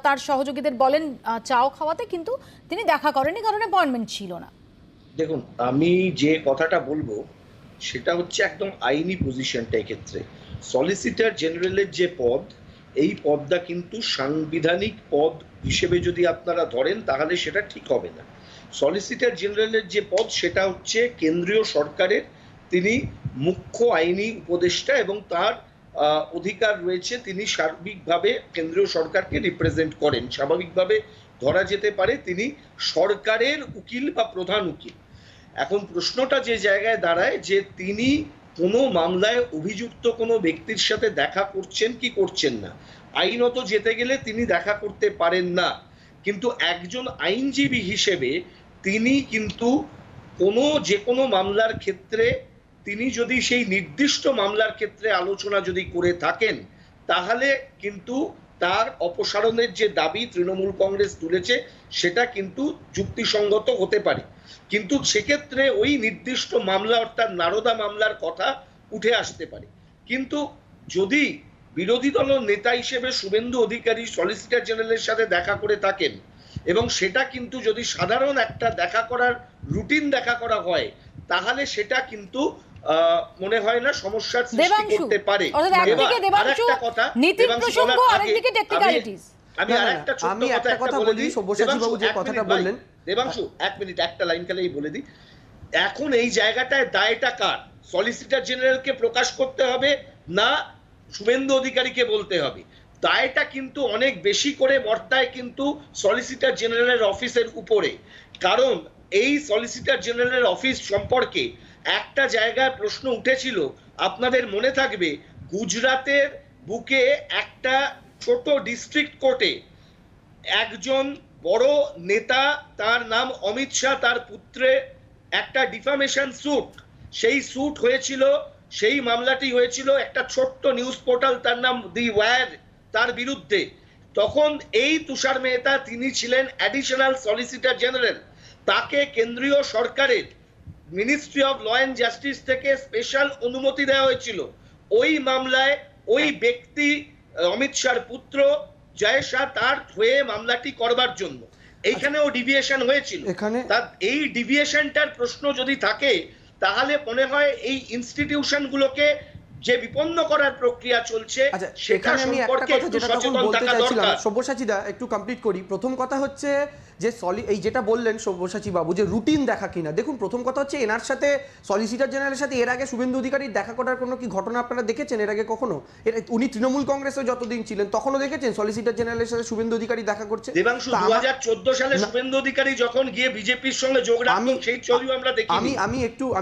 তার সহযোগীদের বলেন চাও খাওয়াতে, কিন্তু তিনি দেখা করেনি কারণ অ্যাপয়েন্টমেন্ট ছিল না। দেখুন, আমি যে কথাটা বলবো সেটা হচ্ছে একদম আইনি পজিশনটা। এক্ষেত্রে সলিসিটর জেনারেলের যে পদ, এই পদটা কিন্তু সাংবিধানিক পদ হিসেবে যদি আপনারা ধরেন তাহলে সেটা ঠিক হবে না। সলিসিটর জেনারেলের যে পদ সেটা হচ্ছে কেন্দ্রীয় সরকারের, তিনি মুখ্য আইনি উপদেষ্টা এবং তার অধিকার রয়েছে, তিনি সার্বিকভাবে কেন্দ্রীয় সরকারকে রিপ্রেজেন্ট করেন। স্বাভাবিকভাবে ধরা যেতে পারে তিনি সরকারের উকিল বা প্রধান উকিল। এখন প্রশ্নটা যে জায়গায় দাঁড়ায় যে তিনি কোনো মামলায় অভিযুক্ত কোনো ব্যক্তির সাথে দেখা করছেন কি করছেন না। আইনত যেতে গেলে তিনি দেখা করতে পারেন না, কিন্তু একজন আইনজীবী হিসেবে তিনি কিন্তু যে কোনো মামলার ক্ষেত্রে তিনি যদি সেই নির্দিষ্ট মামলার ক্ষেত্রে আলোচনা যদি করে থাকেন তাহলে কিন্তু তার অপসারণের যে দাবি তৃণমূল কংগ্রেস তুলেছে সেটা কিন্তু যুক্তিসঙ্গত হতে পারে, কিন্তু সেক্ষেত্রে ওই নির্দিষ্ট মামলা অর্থাৎ নারদা মামলার কথা উঠে আসতে পারে। কিন্তু যদি বিরোধী দল নেতা হিসেবে শুভেন্দু অধিকারী সলিসিটর জেনারেলের সাথে দেখা করে থাকেন এবং সেটা কিন্তু যদি সাধারণ একটা দেখা করার রুটিন দেখা করা হয় তাহলে সেটা কিন্তু মনে হয় না সমস্যার সৃষ্টি করতে পারে। আরেকটা কথা, আমি আরেকটা ছোট্ট কথা বলে দিই, সব্যসাচী বাবু যে কথাটা বললেন, দেবাংশু এক মিনিট একটা লাইন খেলেই বলে দিই। এখন এই জায়গাটায় দায়টা কার? সলিসিটর জেনারেলকে প্রকাশ করতে হবে না শুভেন্দু অধিকারীকে বলতে হবে? দায়টা কিন্তু অনেক বেশি করে বর্তায় কিন্তু সলিসিটর জেনারেলের অফিসের উপরে, কারণ এই সলিসিটর জেনারেলের অফিস সম্পর্কে একটা জায়গায় প্রশ্ন উঠেছিল, আপনাদের মনে থাকবে, গুজরাটের বুকে একটা ছোট ডিস্ট্রিক্ট কোর্টে একজন বড় নেতা, তার নাম অমিত শাহ, তার পুত্রে একটা ডিফামেশন স্যুট, সেই স্যুট হয়েছিল, সেই মামলাটি হয়েছিল একটা ছোট্ট নিউজ পোর্টাল, তার নাম দি ওয়্যার, তার বিরুদ্ধে। তখন এই তুষার মেহতা তিনি ছিলেন অ্যাডিশনাল সলিসিটর জেনারেল, তাকে কেন্দ্রীয় সরকারের ministry of law and justice থেকে স্পেশাল অনুমতি দেওয়া হয়েছিল ওই মামলায় ওই ব্যক্তি অমিত শাহর পুত্র জয় শাহ তার হয়ে মামলাটি করবার জন্য। এইখানেও ডিভিয়েশন হয়েছিল। এই ডিভিয়েশনটার প্রশ্ন যদি থাকে তাহলে মনে হয় এই ইনস্টিটিউশনগুলোকে যে বিপন্ন করার প্রক্রিয়া চলছে সেটা সম্পর্কে একটু সচেতন থাকা দরকার। সব্যসাচীদা একটু কমপ্লিট করি। প্রথম কথা হচ্ছে যে এই যেটা বললেন সব্যসাচী বাবু যে রুটিন দেখা কিনা, দেখুন প্রথম কথা হচ্ছে এনার সাথে সলিসিটর জেনারেলের সাথে এর আগে শুভেন্দু অধিকারীর দেখা করার কোনো কি ঘটনা আপনারা দেখেছেন এর আগে কখনো? উনি তৃণমূল কংগ্রেসে যতদিন ছিলেন তখনও দেখেছেন সলিসিটর জেনারেলের সাথে শুভেন্দু অধিকারী দেখা করছে? দেবাংশু 2014 সালে শুভেন্দু অধিকারী যখন গিয়ে বিজেপির সঙ্গে যোগ রাখলেন সেই ছবিও আমরা দেখিনি। আমি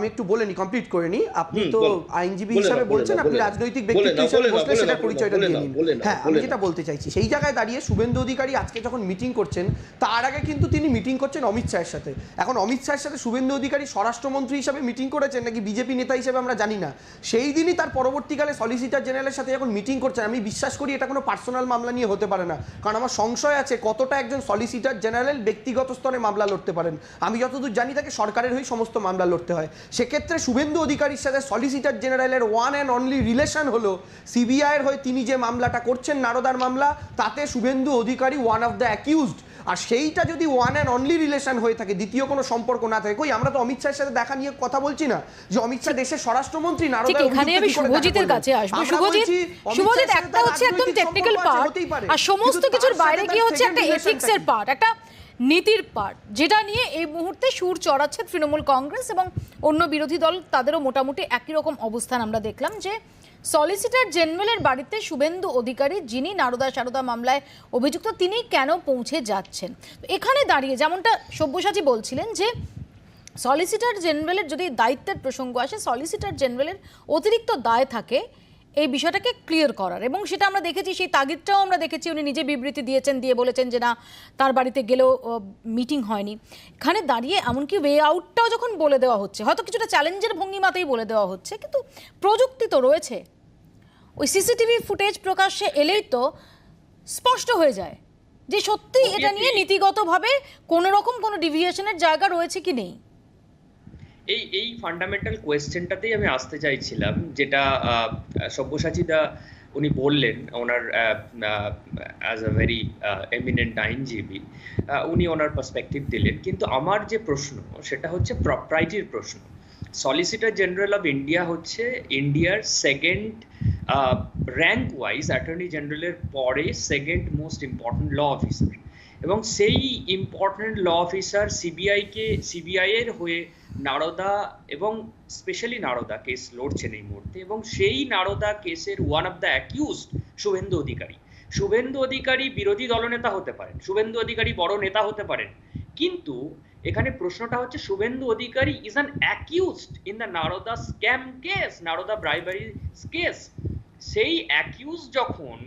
একটু বলে নি, কমপ্লিট করে নি। আপনি তো আইনজীবী হিসেবে বলছেন বলছেন, আপনি রাজনৈতিক ব্যক্তিত্ব হিসেবে বসলে সেটার পরিচয়টা দিয়ে নিন। হ্যাঁ, আমি যেটা বলতে চাইছি, সেই জায়গায় দাঁড়িয়ে শুভেন্দু অধিকারী আজকে যখন মিটিং করছেন, তার আগে কিন্তু তিনি মিটিং করছেন অমিত শাহের সাথে। এখন অমিত শাহের সাথে শুভেন্দু অধিকারী স্বরাষ্ট্রমন্ত্রী হিসেবে মিটিং করেছেন নাকি বিজেপি নেতা হিসেবে আমরা জানি না। সেই দিনই তার পরবর্তীকালে সলিসিটর জেনারেলের সাথে যখন মিটিং করছেন, আমি বিশ্বাস করি এটা কোনো পার্সোনাল মামলা নিয়ে হতে পারে না, কারণ আমার সংশয় আছে কতটা একজন সলিসিটর জেনারেল ব্যক্তিগত স্তরে মামলা লড়তে পারেন। আমি যতদূর জানি তাকে সরকারের হয়ে সমস্ত মামলা লড়তে হয়। সেক্ষেত্রে শুভেন্দু অধিকারীর সাথে সলিসিটর জেনারেলের ওয়ান অ্যান্ড অনলি রিলেশন হলো সিবিআইয়ের হয়ে তিনি যে মামলাটা করছেন নারদার মামলা, তাতে Suvendu Adhikari one of the accused. আর সেইটা যদি ওয়ান অ্যান্ড অনলি রিলেশন হয়ে থাকে, দ্বিতীয় কোনো সম্পর্ক না থাকে, কই আমরা তো অমিত শাহের সাথে দেখা নিয়ে কথা বলছি না যে অমিত শাহ দেশের স্বরাষ্ট্রমন্ত্রী নারদার। এখানে আমি শুভজিতের কাছে আসবো। শুভজিৎ, একটা হচ্ছে একদম টেকনিক্যাল পার্ট, আর সমস্ত কিছুর বাইরে গিয়ে হচ্ছে একটা এথিক্সের পার্ট, একটা নীতির পার্ট, যেটা নিয়ে এই মুহূর্তে সুর চড়াচ্ছে তৃণমূল কংগ্রেস এবং অন্য বিরোধী দল। তাদেরও মোটামুটি একই রকম অবস্থান আমরা দেখলাম যে সলিসিটর জেনারেলের বাড়িতে শুভেন্দু অধিকারী, যিনি নারদা সারদা মামলায় অভিযুক্ত, তিনি কেন পৌঁছে যাচ্ছেন। এখানে দাঁড়িয়ে যেমনটা সব্যসাচী বলছিলেন যে সলিসিটর জেনারেলের যদি দায়িত্বের প্রসঙ্গ আসে, সলিসিটর জেনারেলের অতিরিক্ত দায় থাকে এই বিষয়টাকে ক্লিয়ার করার, এবং সেটা আমরা দেখেছি, সেই তাগিদটাও আমরা দেখেছি। উনি নিজে বিবৃতি দিয়েছেন, দিয়ে বলেছেন যে না, তার বাড়িতে গেলেও মিটিং হয়নি। এখানে দাঁড়িয়ে এমনকি ওয়ে আউটটাও যখন বলে দেওয়া হচ্ছে, হয়তো কিছুটা চ্যালেঞ্জের ভঙ্গিমাতেই বলে দেওয়া হচ্ছে, কিন্তু প্রযুক্তি তো রয়েছে। ওই সিসিটিভি ফুটেজ প্রকাশ্যে এলেই তো স্পষ্ট হয়ে যায় যে সত্যি এটা নিয়ে নীতিগতভাবে কোনো রকম কোনো ডিভিয়েশনের জায়গা রয়েছে কি নেই। এই ফান্ডামেন্টাল কোয়েশ্চেনটাতেই আমি আসতে চাইছিলাম, যেটা সব্যসাচীদা উনি বললেন, ওনার অ্যাজ আ ভেরি এমিনেন্ট আইনজীবী, উনি ওনার পার্সপেক্টিভ দিলেন। কিন্তু আমার যে প্রশ্ন সেটা হচ্ছে প্রপার্টির প্রশ্ন। সলিসিটর জেনারেল অফ ইন্ডিয়া হচ্ছে ইন্ডিয়ার সেকেন্ড র্যাঙ্ক ওয়াইজ অ্যাটর্নি জেনারেলের পরে second most important law officer, এবং সেই ইম্পর্টেন্ট ল অফিসার সিবিআই এর হয়ে নারদা এবং স্পেশালি নারদা কেস লড়ছেন এই মুহূর্তে, এবং সেই নারদা কেসের one of the accused Suvendu Adhikari. Suvendu Adhikari বিরোধী দলনেতা হতে পারেন, শুভেন্দু অধিকারী বড় নেতা হতে পারেন, কিন্তু এখানে প্রশ্নটা হচ্ছে Suvendu Adhikari is an accused in the Narada scam case, Narada bribery case. সেই অ্যাকিউজ যখন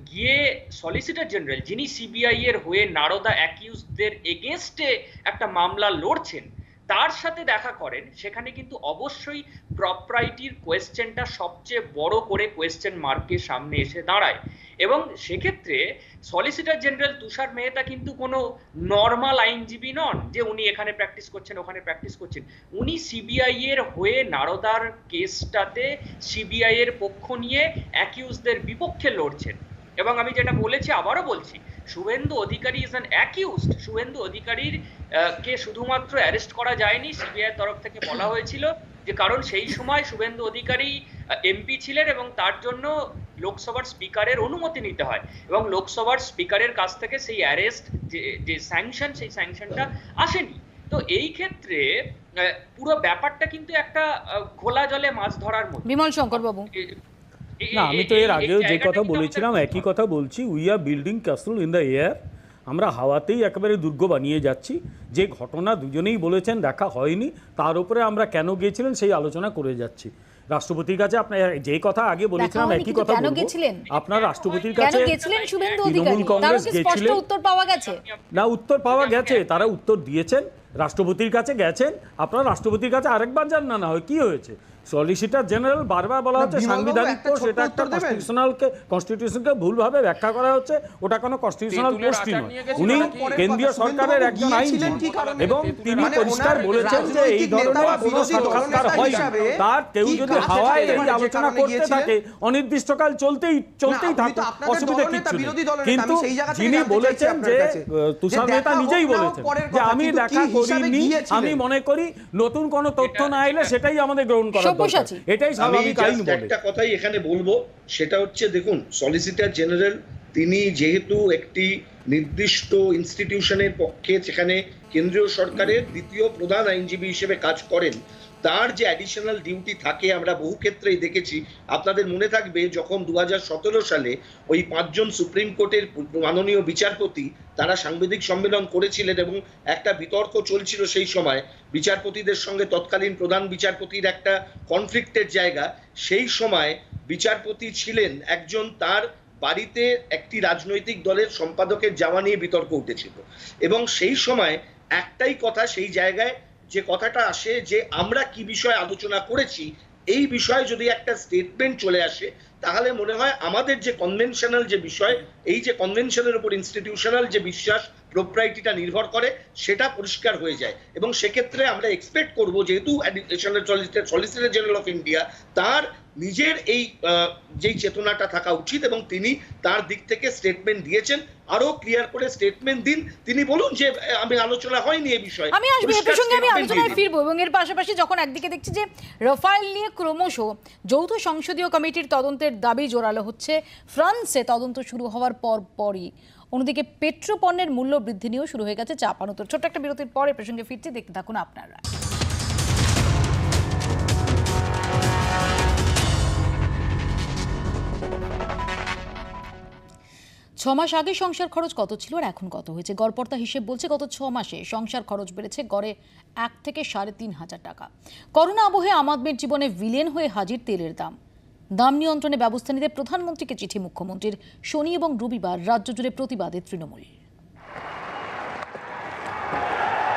গিয়ে সলিসিটর জেনারেল, যিনি সিবিআই এর হয়ে নারদা অ্যাকিউজদের এগেনস্টে একটা মামলা লড়ছেন, তার সাথে দেখা করেন, সেখানে কিন্তু অবশ্যই প্রপার্টির কোয়েশ্চেনটা সবচেয়ে বড় করে কোয়েশ্চেন মার্কের সামনে এসে দাঁড়ায়। এবং সেক্ষেত্রে সলিসিটর জেনারেল তুষার মেহতা কিন্তু কোনো নর্মাল আইনজীবী নন যে উনি এখানে প্র্যাকটিস করছেন ওখানে প্র্যাকটিস করছেন। উনি সিবিআই এর হয়ে নারদার কেসটাতে সিবিআই এর পক্ষ নিয়ে অ্যাকিউজদের বিপক্ষে লড়ছেন। এবং আমি যেটা বলেছি, আবারও বলছি, Suvendu Adhikari is an accused. Suvendu অধিকারীর কে শুধুমাত্র অ্যারেস্ট করা যায়নি, সিবিআই এর তরফ থেকে বলা হয়েছিল যে কারণ সেই সময় শুভেন্দু অধিকারী এমপি ছিলেন এবং তার জন্য লোকসভার স্পিকারের অনুমতি নিতে হয়, এবং লোকসভার স্পিকারের কাছ থেকে সেই অ্যারেস্ট যে স্যাংশন, সেই স্যাংশনটা আসেনি। তো এই ক্ষেত্রে পুরো ব্যাপারটা কিন্তু একটা ঘোলা জলে মাছ ধরার মতো। বিমল শঙ্কর বাবু, না, আমি তো এর আগেও যে কথা বলেছিলাম একই কথা বলছি, we are building castle in the air. আমরা হাওয়াতেই একেবারে দুর্গ বানিয়ে যাচ্ছি। যে ঘটনা দুজনেই বলেছেন দেখা হয়নি, তার উপরে আমরা কেন গিয়েছিলেন সেই আলোচনা করে যাচ্ছি। রাষ্ট্রপতির কাছে আপনার যে কথা আগে বলেছিলাম একই কথা বলবো, আপনার রাষ্ট্রপতির কাছে তৃণমূল কংগ্রেস গেছিলেন, উত্তর পাওয়া গেছে না? উত্তর পাওয়া গেছে, তারা উত্তর দিয়েছেন, রাষ্ট্রপতির কাছে গেছেন। আপনারা রাষ্ট্রপতির kase আরেকবার যান না, না হয় কি হয়েছে? সলিসিটর জেনারেল বারবার বলা হচ্ছে সাংবিধানিক পোস্ট, সেটা একটা কনস্টিটিউশনকে ভুলভাবে ব্যাখ্যা করা হচ্ছে, ওটা কোনো কনস্টিটিউশনাল পোস্টই নয়। উনি কেন্দ্রীয় সরকারের একজন আইনজীবী এবং তিনি পরিষ্কার বলেছেন যে এই ধরনের কোনো সাক্ষাৎকার হয় না, তার কেউ যদি হাওয়ায় এই আলোচনা করতে থাকে অনির্দিষ্টকাল চলতেই থাকুক, অসুবিধা কিছু নেই। কিন্তু যিনি বলেছেন যে তুষার মেহতা নিজেই বলেছেন যে আমি দেখা করিনি, আমি মনে করি নতুন কোনো তথ্য না এলে সেটাই আমাদের গ্রহণ করা। এটাই স্বাভাবিক আইন বলে। একটা কথাই এখানে বলবো, সেটা হচ্ছে দেখুন, সলিসিটর জেনারেল তিনি যেহেতু একটি নির্দিষ্ট ইনস্টিটিউশনের পক্ষে, সেখানে কেন্দ্রীয় সরকারের দ্বিতীয় প্রধান আইনজীবী হিসেবে কাজ করেন, তার যে অ্যাডিশনাল ডিউটি থাকে আমরা বহু ক্ষেত্রেই দেখেছি। আপনাদের মনে থাকবে যখন 2017 সালে ওই 5 জন সুপ্রিম কোর্টের মাননীয় বিচারপতি তারা সাংবাদিক সম্মেলন করেছিলেন এবং একটা বিতর্ক চলছিল সেই সময় বিচারপতিদের সঙ্গে তৎকালীন প্রধান বিচারপতির একটা কনফ্লিক্টের জায়গা। সেই সময় বিচারপতি ছিলেন একজন, তার বাড়িতে একটি রাজনৈতিক দলের সম্পাদকের যাওয়া নিয়ে বিতর্ক উঠেছিল এবং সেই সময় একটাই কথা সেই জায়গায় যে কথাটা আসে যে আমরা কি বিষয়ে আলোচনা করেছি এই বিষয়ে যদি একটা স্টেটমেন্ট চলে আসে তাহলে মনে হয় আমাদের যে কনভেনশনাল যে বিষয়, এই যে কনভেনশনের উপর ইনস্টিটিউশনাল যে বিশ্বাস প্রোপ্রাইটিটা নির্ভর করে সেটা পরিষ্কার হয়ে যায় এবং সেক্ষেত্রে আমরা এক্সপেক্ট করব যেহেতু additional solicitor general of India তার নিজের এই যেই চেতনাটা থাকা উচিত এবং তিনি তার দিক থেকে স্টেটমেন্ট দিয়েছেন, আরো ক্লিয়ার করে স্টেটমেন্ট দিন। তিনি বলুন যে আমি আলোচনা হয়নি এই বিষয়ে। আমি আসবো এই প্রসঙ্গে, আমি আলোচনায় ফিরবো এবং এর পাশাপাশি যখন একদিকে দেখছি যে রাফায়েল নিয়ে ক্রমশ যৌথ সংসদীয় কমিটির তদন্তের দাবি জোরালো হচ্ছে, ফ্রান্সে তদন্ত শুরু হওয়ার পরই অন্যদিকে পেট্রো পণ্যের মূল্য বৃদ্ধি নিয়েও শুরু হয়ে গেছে চাপানোতর। ছোট্ট একটা বিরতির পরে প্রসঙ্গে ফিরছি, দেখতে থাকুন আপনারা। 6 মাস আগে সংসার খরচ কত ছিল আর এখন কত হয়েছে? গড়পড়তা হিসেব বলছে গত 6 মাসে সংসার খরচ বেড়েছে গড়ে 1 থেকে 3,500 টাকা। করোনা আবহে আম আদমির জীবনে ভিলেন হয়ে হাজির তেলের দাম। দাম নিয়ন্ত্রণে ব্যবস্থা নিতে প্রধানমন্ত্রীকে চিঠি মুখ্যমন্ত্রীর। শনি এবং রবিবার রাজ্য জুড়ে প্রতিবাদে Trinamool.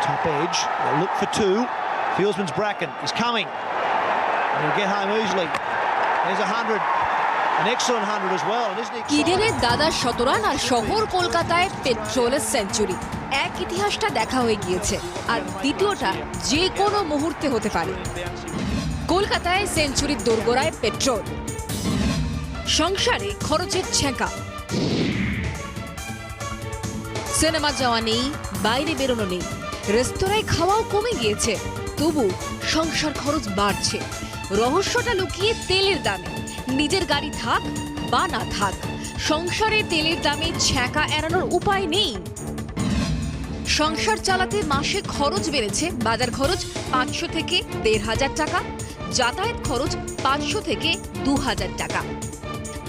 Top edge, they'll look for two. Fieldsman's Bracken is coming. He'll get home easily. There's 100. An excellent 100 as well. ইডেনের দাদা শতরান আর শহর কলকাতায় পেট্রোলের সেঞ্চুরি। এক ইতিহাসটা দেখা হয়ে গিয়েছে আর দ্বিতীয়টা যে কোনো মুহূর্তে হতে পারে। কলকাতায় সেঞ্চুরির দোরগোড়ায় পেট্রোল, সংসারে খরচের ছেঁকা। সিনেমা যাওয়া নেই, বাইরে বেরোনো নেই, রেস্তোরাঁয় খাওয়াও কমে গিয়েছে, তবু সংসার খরচ বাড়ছে। রহস্যটা লুকিয়ে তেলের দামে। নিজের গাড়ি থাক বা না থাক, সংসারে তেলের দামে ছ্যাঁকা এড়ানোর উপায় নেই। সংসার চালাতে মাসে খরচ বেড়েছে। বাজার খরচ 500 থেকে 1,500 টাকা, যাতায়াত খরচ 500 থেকে 2,000 টাকা।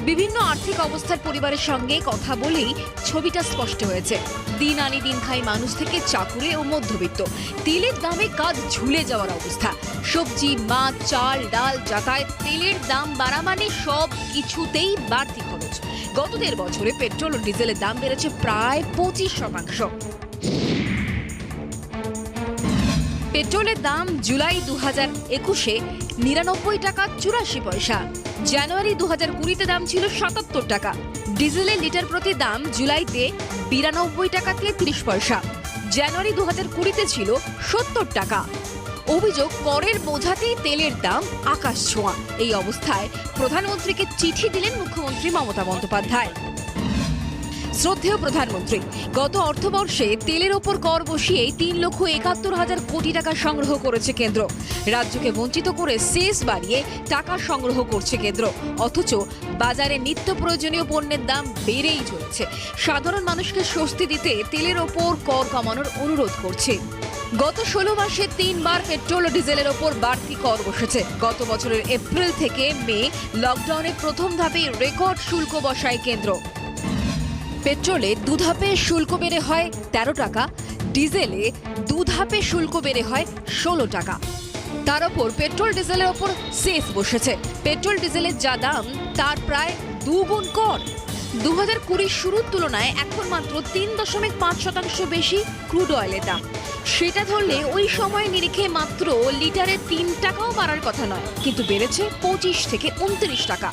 বিভিন্ন আর্থিক অবস্থার পরিবারের সঙ্গে কথা বলেই ছবিটা স্পষ্ট হয়েছে। দিন আনি দিন খাই মানুষ থেকে চাকুরে ও মধ্যবিত্ত, তেলের দামে কাজ ঝুলে যাওয়ার অবস্থা। সবজি, মাছ, চাল, ডাল, যাতায়াত, তেলের দাম বাড়া মানে সব কিছুতেই বাড়তি খরচ। গত 1.5 বছরে পেট্রোল ও ডিজেলের দাম বেড়েছে প্রায় 25%। পেট্রোলের দাম জুলাই 2021-এ 99 টাকা 84 পয়সা। জানুয়ারি 2020-তে দাম ছিল 77 টাকা। ডিজেলের লিটার প্রতি দাম জুলাইতে 92 টাকা 33 পয়সা। জানুয়ারি 2020-তে ছিল 70 টাকা। অভিযোগ, করের বোঝাতেই তেলের দাম আকাশ ছোঁয়া। এই অবস্থায় প্রধানমন্ত্রীকে চিঠি দিলেন মুখ্যমন্ত্রী মমতা বন্দ্যোপাধ্যায়। শ্রদ্ধেয় প্রধানমন্ত্রী, গত অর্থবর্ষে তেলের ওপর কর বসিয়ে 3,71,000 কোটি টাকা সংগ্রহ করেছে কেন্দ্র। রাজ্যকে বঞ্চিত করে সেস বাড়িয়ে টাকা সংগ্রহ করছে কেন্দ্র, অথচ বাজারে নিত্য প্রয়োজনীয় পণ্যের দাম বেড়েই চলেছে। সাধারণ মানুষকে স্বস্তি দিতে তেলের ওপর কর কমানোর অনুরোধ করছে। গত 16 মাসে 3 বার পেট্রোল ও ডিজেলের ওপর বাড়তি কর বসেছে। গত বছরের এপ্রিল থেকে মে লকডাউনে প্রথম ধাপে রেকর্ড শুল্ক বসায় কেন্দ্র। পেট্রোলে 2 ধাপে শুল্ক বেড়ে হয় 13 টাকা, ডিজেলে 2 ধাপে শুল্ক বেড়ে হয় 16 টাকা। তার উপর পেট্রোল ডিজেলের ওপর সেস বসেছে। পেট্রোল ডিজেলের যা দাম তার প্রায় 2 গুণ কর। 2020 শুরুর তুলনায় এখন মাত্র 3.5% বেশি ক্রুড অয়েলের দাম। সেটা ধরলে ওই সময় নিরিখে মাত্র লিটারে 3 টাকাও বাড়ার কথা নয়, কিন্তু বেড়েছে 25 থেকে 29 টাকা।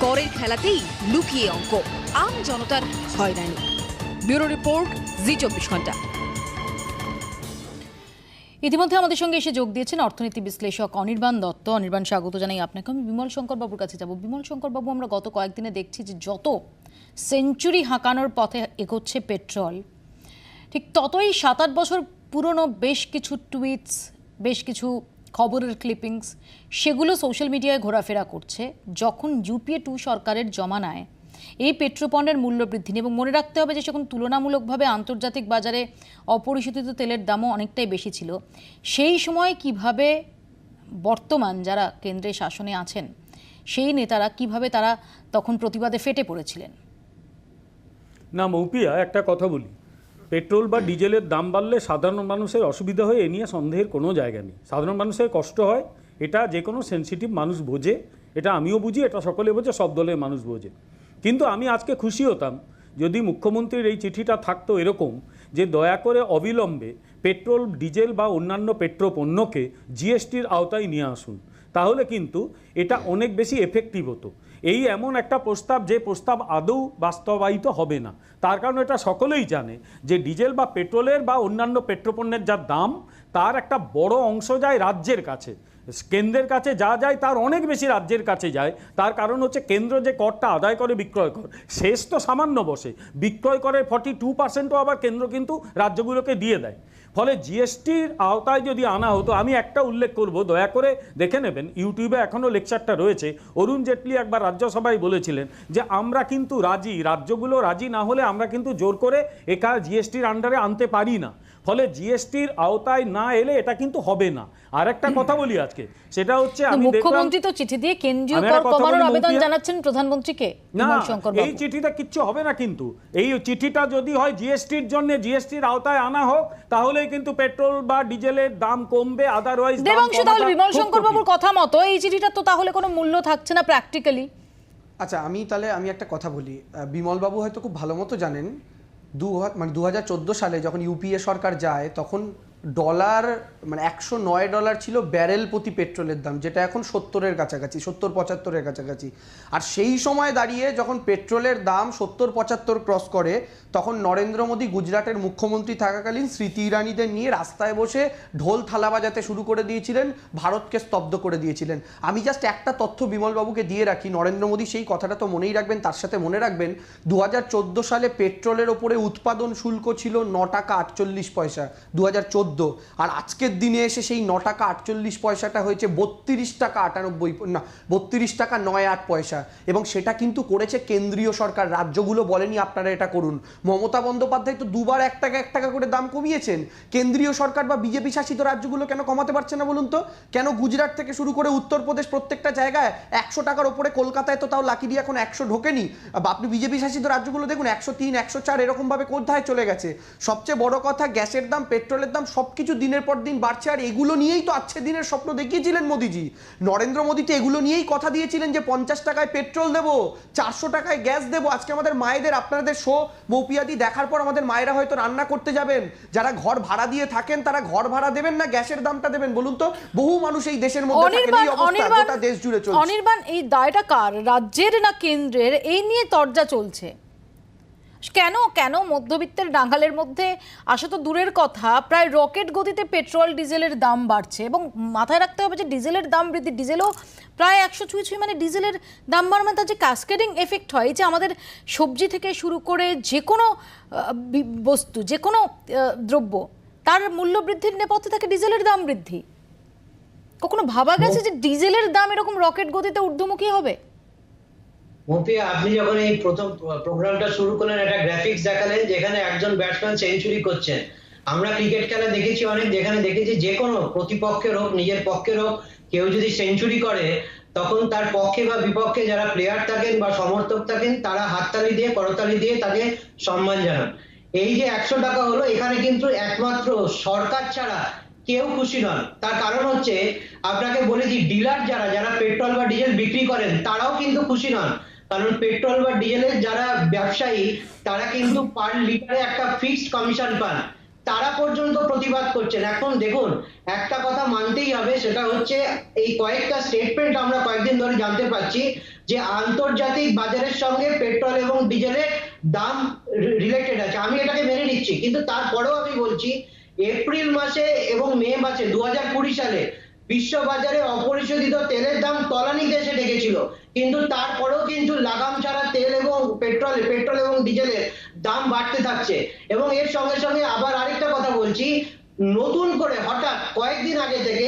করের খেলাতেই লুকিয়ে অঙ্ক, আম জনতার হয়রানি। ব্যুরো রিপোর্ট, জি24 ঘন্টা। ইতিমধ্যে আমাদের সঙ্গে এসে যোগ দিয়েছেন অর্থনীতি বিশ্লেষক অনির্বাণ দত্ত। অনির্বাণ, স্বাগত জানাই আপনাকে। আমি বিমল শঙ্কর বাবুর কাছে যাব। বিমল শঙ্কর বাবু, আমরা গত কয়েকদিনে দেখছি যে যত সেঞ্চুরি হাঁকানোর পথে এগোচ্ছে পেট্রোল, ঠিক ততই 7-8 বছর পুরনো বেশ কিছু টুইটস, বেশ কিছু খবরের ক্লিপিংস, সেগুলো সোশ্যাল মিডিয়ায় ঘোরাফেরা করছে। যখন UPA 2 সরকারের জমানায় এই পেট্রোপণ্যের মূল্য বৃদ্ধি নিয়ে। এবং মনে রাখতে হবে যে যখন তুলনামূলকভাবে আন্তর্জাতিক বাজারে অপরিশোধিত তেলের দামও অনেকটাই বেশি ছিল, সেই সময় কিভাবে বর্তমান যারা কেন্দ্রে শাসনে আছেন সেই নেতারা কিভাবে তারা তখন প্রতিবাদে ফেটে পড়েছিলেন। না মৌপিয়া, একটা কথা বলি, পেট্রোল বা ডিজেলের দাম বাড়লে সাধারণ মানুষের অসুবিধা হয় এ নিয়ে সন্দেহের কোনো জায়গা নেই। সাধারণ মানুষের কষ্ট হয়, এটা যে কোনো সেনসিটিভ মানুষ বোঝে, এটা আমিও বুঝি, এটা সকলে বোঝে, সব দলের মানুষ বোঝে। কিন্তু আমি আজকে খুশি হতাম যদি মুখ্যমন্ত্রীর এই চিঠিটা থাকতো এরকম যে দয়া করে অবিলম্বে পেট্রোল, ডিজেল বা অন্যান্য পেট্রোপণ্যকে জিএসটির আওতায় নিয়ে আসুন, তাহলে কিন্তু এটা অনেক বেশি এফেক্টিভ হতো। এই এমন একটা প্রস্তাব যে প্রস্তাব আদৌ বাস্তবায়িত হবে না, তার কারণ এটা সকলেই জানে যে ডিজেল বা পেট্রোলের বা অন্যান্য পেট্রোপণ্যের যা দাম তার একটা বড় অংশ যায় রাজ্যের কাছে, কেন্দ্রের কাছে যা যায় তার অনেক বেশি রাজ্যের কাছে যায়। তার কারণ হচ্ছে কেন্দ্র যে করটা আদায় করে বিক্রয় কর, শেষ তো সামান্য বসে, বিক্রয় করের 42%ও আবার কেন্দ্র কিন্তু রাজ্যগুলোকে দিয়ে দেয়। ফলে জিএসটির আওতায় যদি আনা হতো, আমি একটা উল্লেখ করব, দয়া করে দেখে নেবেন, ইউটিউবে এখনও লেকচারটা রয়েছে। অরুণ জেটলি একবার রাজ্যসভায় বলেছিলেন যে আমরা কিন্তু রাজি, রাজ্যগুলো রাজি না হলে আমরা কিন্তু জোর করে একা জিএসটির আন্ডারে আনতে পারি না। ফলে জিএসটির আওতায় না এলে এটা কিন্তু হবে না। আর একটা কথা বলি আজকে, সেটা হচ্ছে আমি মুখ্যমন্ত্রী তো চিঠি দিয়ে কেন্দ্রীয় কর কমানোর আবেদন জানাচ্ছেন প্রধানমন্ত্রীকে। না, এই চিঠিটা কিচ্ছু হবে না, কিন্তু এই চিঠিটা যদি হয় জিএসটির জন্য, জিএসটির আওতায় আনা হোক, তাহলেই কিন্তু পেট্রোল বা ডিজেলের দাম কমবে, আদারওয়াইজ দেবাংশু, তাহলে বিমল শঙ্কর বাবুর কথা মতো এই চিঠিটা তো তাহলে কোনো মূল্য থাকছে না প্র্যাকটিক্যালি। আচ্ছা, আমি একটা কথা বলি, বিমল বাবু হয়তো খুব ভালো মতো জানেন 2014 সালে যখন ইউপিএ সরকার যায় তখন ডলার $109 ছিল ব্যারেল প্রতি পেট্রোলের দাম, যেটা এখন 70-এর কাছাকাছি, 70-75-এর কাছাকাছি। আর সেই সময় দাঁড়িয়ে যখন পেট্রোলের দাম 70-75 ক্রস করে, তখন নরেন্দ্র মোদী গুজরাটের মুখ্যমন্ত্রী থাকাকালীন স্মৃতি ইরানিদের নিয়ে রাস্তায় বসে ঢোল থালা বাজাতে শুরু করে দিয়েছিলেন, ভারতকে স্তব্ধ করে দিয়েছিলেন। আমি জাস্ট একটা তথ্য বিমলবাবুকে দিয়ে রাখি, নরেন্দ্র মোদী সেই কথাটা তো মনেই রাখবেন, তার সাথে মনে রাখবেন 2014 সালে পেট্রোলের ওপরে উৎপাদন শুল্ক ছিল 9 টাকা 48 পয়সা 2014, আর আজকের দিনে এসে সেই 9 টাকা 48 পয়সাটা হয়েছে 32 টাকা 98 পয়সা। এবং সেটা কিন্তু করেছে কেন্দ্রীয় সরকার, রাজ্যগুলো বলেনি আপনারা এটা করুন। মমতা বন্দ্যোপাধ্যায় তো দুবার 1 টাকা করে দাম কমিয়েছেন, কেন্দ্রীয় সরকার বা বিজেপি শাসিত রাজ্যগুলো কেন কমাতে পারছে না বলুন তো? কেন গুজরাট থেকে শুরু করে উত্তরপ্রদেশ প্রত্যেকটা জায়গায় 100 টাকার ওপরে, কলকাতায় তো তাও লাকিডি এখন 100 ঢোকেনি, আপনি বিজেপি শাসিত রাজ্যগুলো দেখুন 103, 104 এরকম ভাবে কোথায় চলে গেছে। সবচেয়ে বড় কথা, গ্যাসের দাম, পেট্রোলের দাম সবকিছু দিনের পর দিন বাড়ছে, আর এগুলো নিয়েই তো আজকে দিনের স্বপ্ন দেখিয়েছিলেন মোদিজি। নরেন্দ্র মোদী তো এগুলো নিয়েই কথা দিয়েছিলেন যে 50 টাকায় পেট্রোল দেবো, 400 টাকায় গ্যাস দেবো। আজকে আমাদের মায়েদের, আপনাদের শো মৌপিয়াদি দেখার পর আমাদের মায়েরা হয়তো রান্না করতে যাবেন, যারা ঘর ভাড়া দিয়ে থাকেন তারা ঘর ভাড়া দেবেন না গ্যাসের দামটা দেবেন বলুন তো? বহু মানুষ এই দেশের মধ্যে থাকেন, এই অবস্থা গোটা দেশ জুড়ে চলছে। অনির্বাণ, এই দায়টা কার, রাজ্যের না কেন্দ্রের? এই নিয়ে তরজা চলছে কেন? কেন মধ্যবিত্তের ডাঙ্গালের মধ্যে আসা তো দূরের কথা, প্রায় রকেট গতিতে পেট্রোল ডিজেলের দাম বাড়ছে। এবং মাথায় রাখতে হবে যে ডিজেলের দাম বৃদ্ধি, ডিজেলও প্রায় 100 ছুঁই, মানে ডিজেলের দাম বাড়ার মানে তার যে ক্যাসকেডিং এফেক্ট হয়, যে আমাদের সবজি থেকে শুরু করে যে কোনো বস্তু, যে কোনো দ্রব্য, তার মূল্য বৃদ্ধির নেপথ্যে থাকে ডিজেলের দাম বৃদ্ধি। কখনো ভাবা গেছে যে ডিজেলের দাম এরকম রকেট গতিতে ঊর্ধ্বমুখী হবে? মফিয়া, আপনি যখন এই প্রথম প্রোগ্রামটা শুরু করলেন, একটা গ্রাফিক্স দেখালেন যেখানে একজন ব্যাটসম্যান সেঞ্চুরি করছেন। আমরা ক্রিকেট খেলা দেখেছি অনেক, যেখানে দেখেছি যে কোনো প্রতিপক্ষের হোক নিজের পক্ষের হোক, কেউ যদি সেঞ্চুরি করে তখন তার পক্ষে বা বিপক্ষে যারা প্লেয়ার থাকেন বা সমর্থক থাকেন তারা হাততালি দিয়ে, করতালি দিয়ে তাকে সম্মান জানান। এই যে 100 টাকা হলো, এখানে কিন্তু একমাত্র সরকার ছাড়া কেউ খুশি নন। তার কারণ হচ্ছে, আপনাকে বলেছি, ডিলার যারা পেট্রোল বা ডিজেল বিক্রি করেন তারাও কিন্তু খুশি নন, কারণ পেট্রোল বা ডিজেলের যারা ব্যবসায়ী তারা কিন্তু পার লিটারে একটা ফিক্সড কমিশন পান, তারা পর্যন্ত প্রতিবাদ করছেন। এখন দেখুন, একটা কথা মানতেই হবে, সেটা হচ্ছে এই কয়েকটা স্টেটমেন্ট আমরা কয়েকদিন ধরে জানতে পাচ্ছি যে আন্তর্জাতিক বাজারের সঙ্গে পেট্রোল এবং ডিজেলের দাম রিলেটেড আছে। আমি এটাকে মেনে নিচ্ছি, কিন্তু তারপরেও আমি বলছি, এপ্রিল মাসে এবং মে মাসে 2020 সালে বিশ্ববাজারে অপরিশোধিত তেলের দাম তলানি দেশে ঠেকেছিল, কিন্তু তারপরেও কিন্তু লাগাম ছাড়া তেল এবং পেট্রোল এবং ডিজেলের দাম বাড়তে থাকছে। এবং এর সঙ্গে সঙ্গে আবার আরেকটা কথা বলছি, নতুন করে হঠাৎ কয়েকদিন আগে থেকে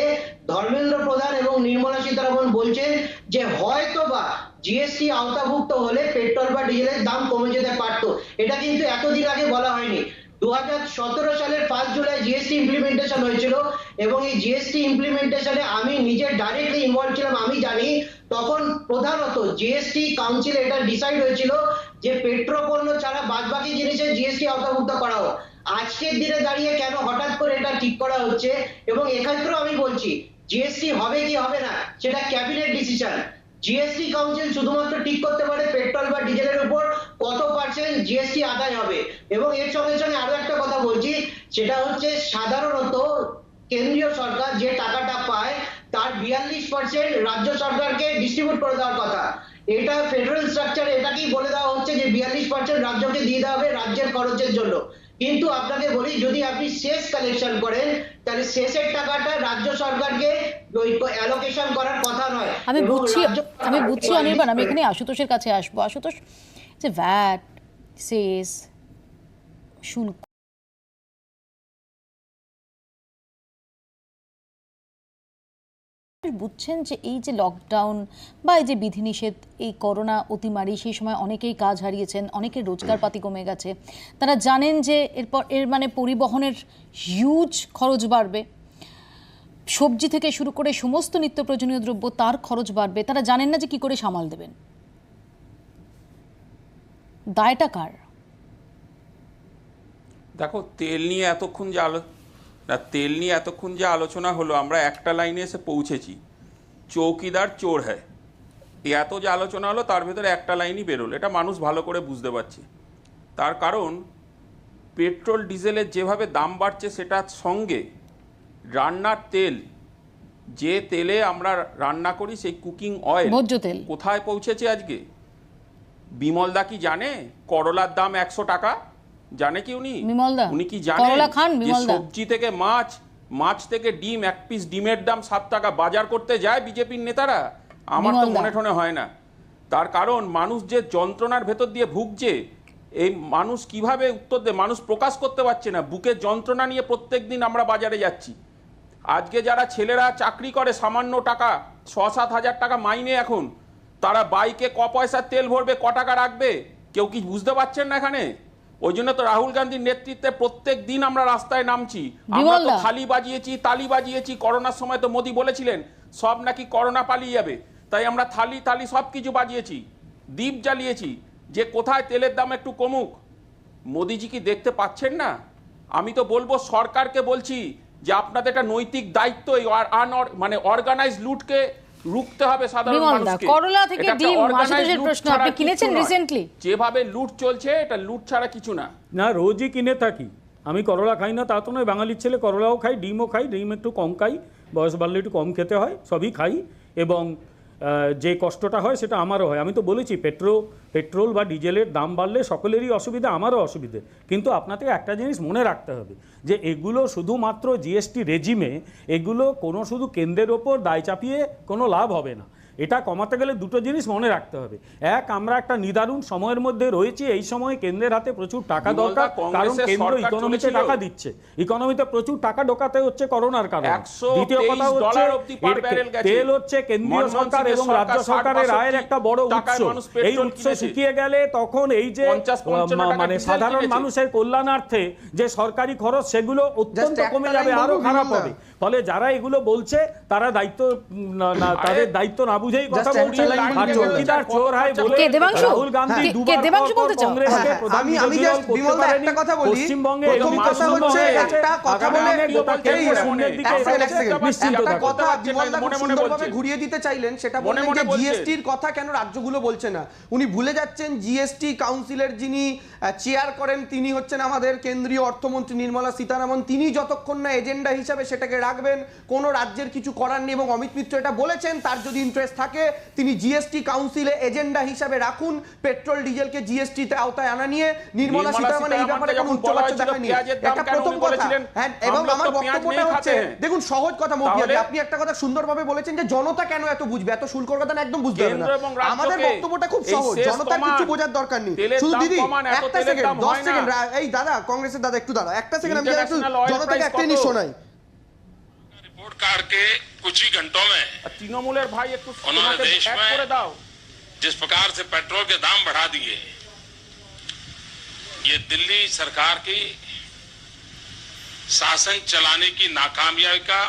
ধর্মেন্দ্র প্রধান এবং নির্মলা সীতারামন বলছেন যে হয়তো বা জিএসটি আওতাভুক্ত হলে পেট্রোল বা ডিজেলের দাম কমে যেতে পারতো। এটা কিন্তু এতদিন আগে বলা হয়নি। 2017 সালের 1 জুলাই জিএসটি ইমপ্লিমেন্টেশন হয়েছিল এবং এই জিএসটি ইমপ্লিমেন্টেশনে আমি নিজে ডাইরেক্টলি ইনভলভ ছিলাম। আমি জানি তখন প্রধানত জিএসটি কাউন্সিলে এটা ডিসাইড হয়েছিল যে পেট্রোল পণ্য ছাড়া বাদবাকি জিনিসের জিএসটি আওতাভুক্ত করা হোক। আজকের দিনে দাঁড়িয়ে কেন হঠাৎ করে এটা ঠিক করা হচ্ছে? এবং এক্ষেত্রেও আমি বলছি জিএসটি হবে কি হবে না সেটা ক্যাবিনেট ডিসিশন। জিএসটি কাউন্সিল শুধুমাত্র ঠিক করতে পারে পেট্রোল বা ডিজেলের উপর কত পার্সেন্ট জিএসটি আদায় হবে। এবং এর সঙ্গে সঙ্গে আরো একটা কথা বলছি, সেটা হচ্ছে সাধারণত কেন্দ্রীয় সরকার যে টাকাটা পায় তার 42% রাজ্য সরকারকে ডিস্ট্রিবিউট করে দেওয়ার কথা। এটা ফেডারেল স্ট্রাকচারে এটাকেই বলে দেওয়া হচ্ছে যে 42% রাজ্যকে দিয়ে দেওয়া হবে রাজ্যের খরচের জন্য। কিন্তু আপনাকে বলি, যদি আপনি শেষ কালেকশন করেন তাহলে শেষের টাকাটা রাজ্য সরকারকে অ্যালোকেশন করার কথা নয়। আমি বুঝছি অনির্বাণ, আমি এখানে আশুতোষের কাছে আসবো। আশুতোষ, যে ভ্যাট, সেস, শুল্ক বুঝছেন যে এই যে লকডাউন বা এই যে বিধিনিষেধ, এই করোনা অতিমারি, সেই সময় অনেকেই কাজ হারিয়েছেন, অনেকের রোজগারপাতি কমে গেছে। তারা জানেন যে এর মানে পরিবহনের হিউজ খরচ বাড়বে, সবজি থেকে শুরু করে সমস্ত নিত্য প্রয়োজনীয় দ্রব্য তার খরচ বাড়বে। তারা জানেন না যে কি করে সামাল দেবেন। দায়টা কার? দেখো, তেল নিয়ে এতক্ষণ যে আলোচনা হলো, আমরা একটা লাইনে এসে পৌঁছেছি, চৌকিদার চোর হ্যায়। এত যে আলোচনা হলো তার ভেতরে একটা লাইনই বেরোলো, এটা মানুষ ভালো করে বুঝতে পারছে। তার কারণ পেট্রোল ডিজেলের যেভাবে দাম বাড়ছে, সেটার সঙ্গে রান্নার তেল, যে তেলে আমরা রান্না করি, সেই কুকিং অয়েল, ভোজ্য তেল কোথায় পৌঁছেছে আজকে? বিমলদা কি জানে করলার দাম 100 টাকা? জানে কি উনি? উনি কি জানেন যে সবজি থেকে মাছ থেকে ডিম, এক পিস ডিমের দাম 7 টাকা? বাজার করতে যায় বিজেপির নেতারা? আমার তো মনে ঠনে হয় না। তার কারণ মানুষ যে যন্ত্রণার ভেতর দিয়ে ভুগছে, এই মানুষ কিভাবে উত্তর দেয়, মানুষ প্রকাশ করতে পারছে না। বুকের যন্ত্রণা নিয়ে প্রত্যেক দিন আমরা বাজারে যাচ্ছি। আজকে যারা ছেলেরা চাকরি করে সামান্য টাকা, 6-7 হাজার টাকা মাইনে এখন, তারা বাইকে ক পয়সার তেল ভরবে, ক টাকা রাখবে, কেউ কি বুঝতে পারছেন না এখানে? ওই জন্য তো রাহুল গান্ধীর নেতৃত্বে প্রত্যেক দিন আমরা রাস্তায় নামছি। আমরা তো থালি বাজিয়েছি, তালি বাজিয়েছি। করোনার সময় তো মোদি বলেছিলেন সব নাকি করোনা পালিয়ে যাবে, তাই আমরা থালি সব কিছু বাজিয়েছি, দীপ জ্বালিয়েছি যে কোথায় তেলের দাম একটু কমুক। মোদিজি কি দেখতে পাচ্ছেন না? আমি তো বলবো, সরকারকে বলছি যে আপনাদের একটা নৈতিক দায়িত্ব, মানে অর্গানাইজ লুটকে রুখতে হবে সাধারণ মানুষকে। করলা থেকে ডিম, আশুতোষের প্রশ্ন, আপনি কিনেছেন রিসেন্টলি? যেভাবে লুট চলছে, এটা লুট ছাড়া কিছু না। না, রোজই কিনে থাকি। আমি করলা খাই না তা তো নয়, বাঙালির ছেলে করলাও খাই, ডিমও খাই। ডিম একটু কম খাই, বয়স বাড়লে একটু কম খেতে হয়, সবই খাই। এবং যে কষ্টটা হয় সেটা আমারও হয়। আমি তো বলেছি, পেট্রোল বা ডিজেলের দাম বাড়লে সকলেরই অসুবিধা, আমারও অসুবিধে। কিন্তু আপনাকে একটা জিনিস মনে রাখতে হবে যে এগুলো শুধুমাত্র জিএসটি রেজিমে, এগুলো কোনো শুধু কেন্দ্রের ওপর দায় চাপিয়ে কোনো লাভ হবে না। এটা কমাতে গেলে দুটো জিনিস মনে রাখতে হবে। এক, আমরা একটা নিদারুণ সময়ের মধ্যে রয়েছি। এই সময় কেন্দ্রের হাতে প্রচুর টাকা দরকার, কারণ কেন্দ্র ইকোনমিতে টাকা দিচ্ছে, ইকোনমিতে প্রচুর টাকা ঢোকাতে হচ্ছে করোনার কারণে। দ্বিতীয় কথা হচ্ছে, তেল হচ্ছে কেন্দ্রীয় সরকার এবং রাজ্য সরকারের আয়ের একটা বড় উৎস। এই উৎস শুকিয়ে গেলে তখন এই যে মানে সাধারণ মানুষের কল্যাণার্থে যে সরকারি খরচ, সেগুলো অত্যন্ত কমে যাবে, আরো খারাপ হবে। ফলে যারা এগুলো বলছে তারা তাদের দায়িত্ব না বুঝেই কথা বলছে। আর চৌকিদার চোর হয় বলে রাহুল গান্ধী দুবার কংগ্রেসকে একটা কথা বলি, পশ্চিমবঙ্গে সুন্দরভাবে ঘুরিয়ে দিতে চাইলেন, সেটা বললেন যে জিএসটির কথা কেন রাজ্যগুলো বলছে না। উনি ভুলে যাচ্ছেন জিএসটি কাউন্সিলের যিনি চেয়ার করেন তিনি হচ্ছেন আমাদের কেন্দ্রীয় অর্থমন্ত্রী নির্মলা সীতারামন। তিনি যতক্ষণ না এজেন্ডা হিসাবে সেটাকে রাখবেন, কোনো রাজ্যের কিছু করার নেই। এবং অমিত মিত্র এটা বলেছেন, তার যদি ইন্টারেস্ট থাকে তিনি জিএসটি কাউন্সিলে এজেন্ডা হিসাবে রাখুন পেট্রোল ডিজেলকে জিএসটি তে আওতায় আনা নিয়ে। নির্মলা সীতারামন এই ব্যাপারে কোনো উচ্চবাচ্য দেখায়নি, এটা প্রথম কথা। হ্যাঁ, এবং আমার বক্তব্যটা হচ্ছে, দেখুন সহজ কথা মধ্যে আপনি একটা কথা সুন্দরভাবে বলেছেন যে জনতা কেন এত বুঝবে, এত শুল্কর কথা না একদম বুঝতে হবে না। আমাদের বক্তব্যটা খুব সহজ, জনতার কিছু বোঝার দরকার নেই। শুধু দিদি একটা সেকেন্ড, 10 সেকেন্ড, এই দাদা কংগ্রেসের দাদা একটু দাঁড়াও, একটা সেকেন্ড, আমি একটু জনতাকে একটা জিনিস শোনাই। रिपोर्ट कार्ड के कुछ ही घंटों में তৃণমূলের ভাই একটু उन्होंने देश में করে দাও। जिस प्रकार से पेट्रोल के दाम बढ़ा दिए, ये दिल्ली सरकार की शासन चलाने की नाकामयाबी का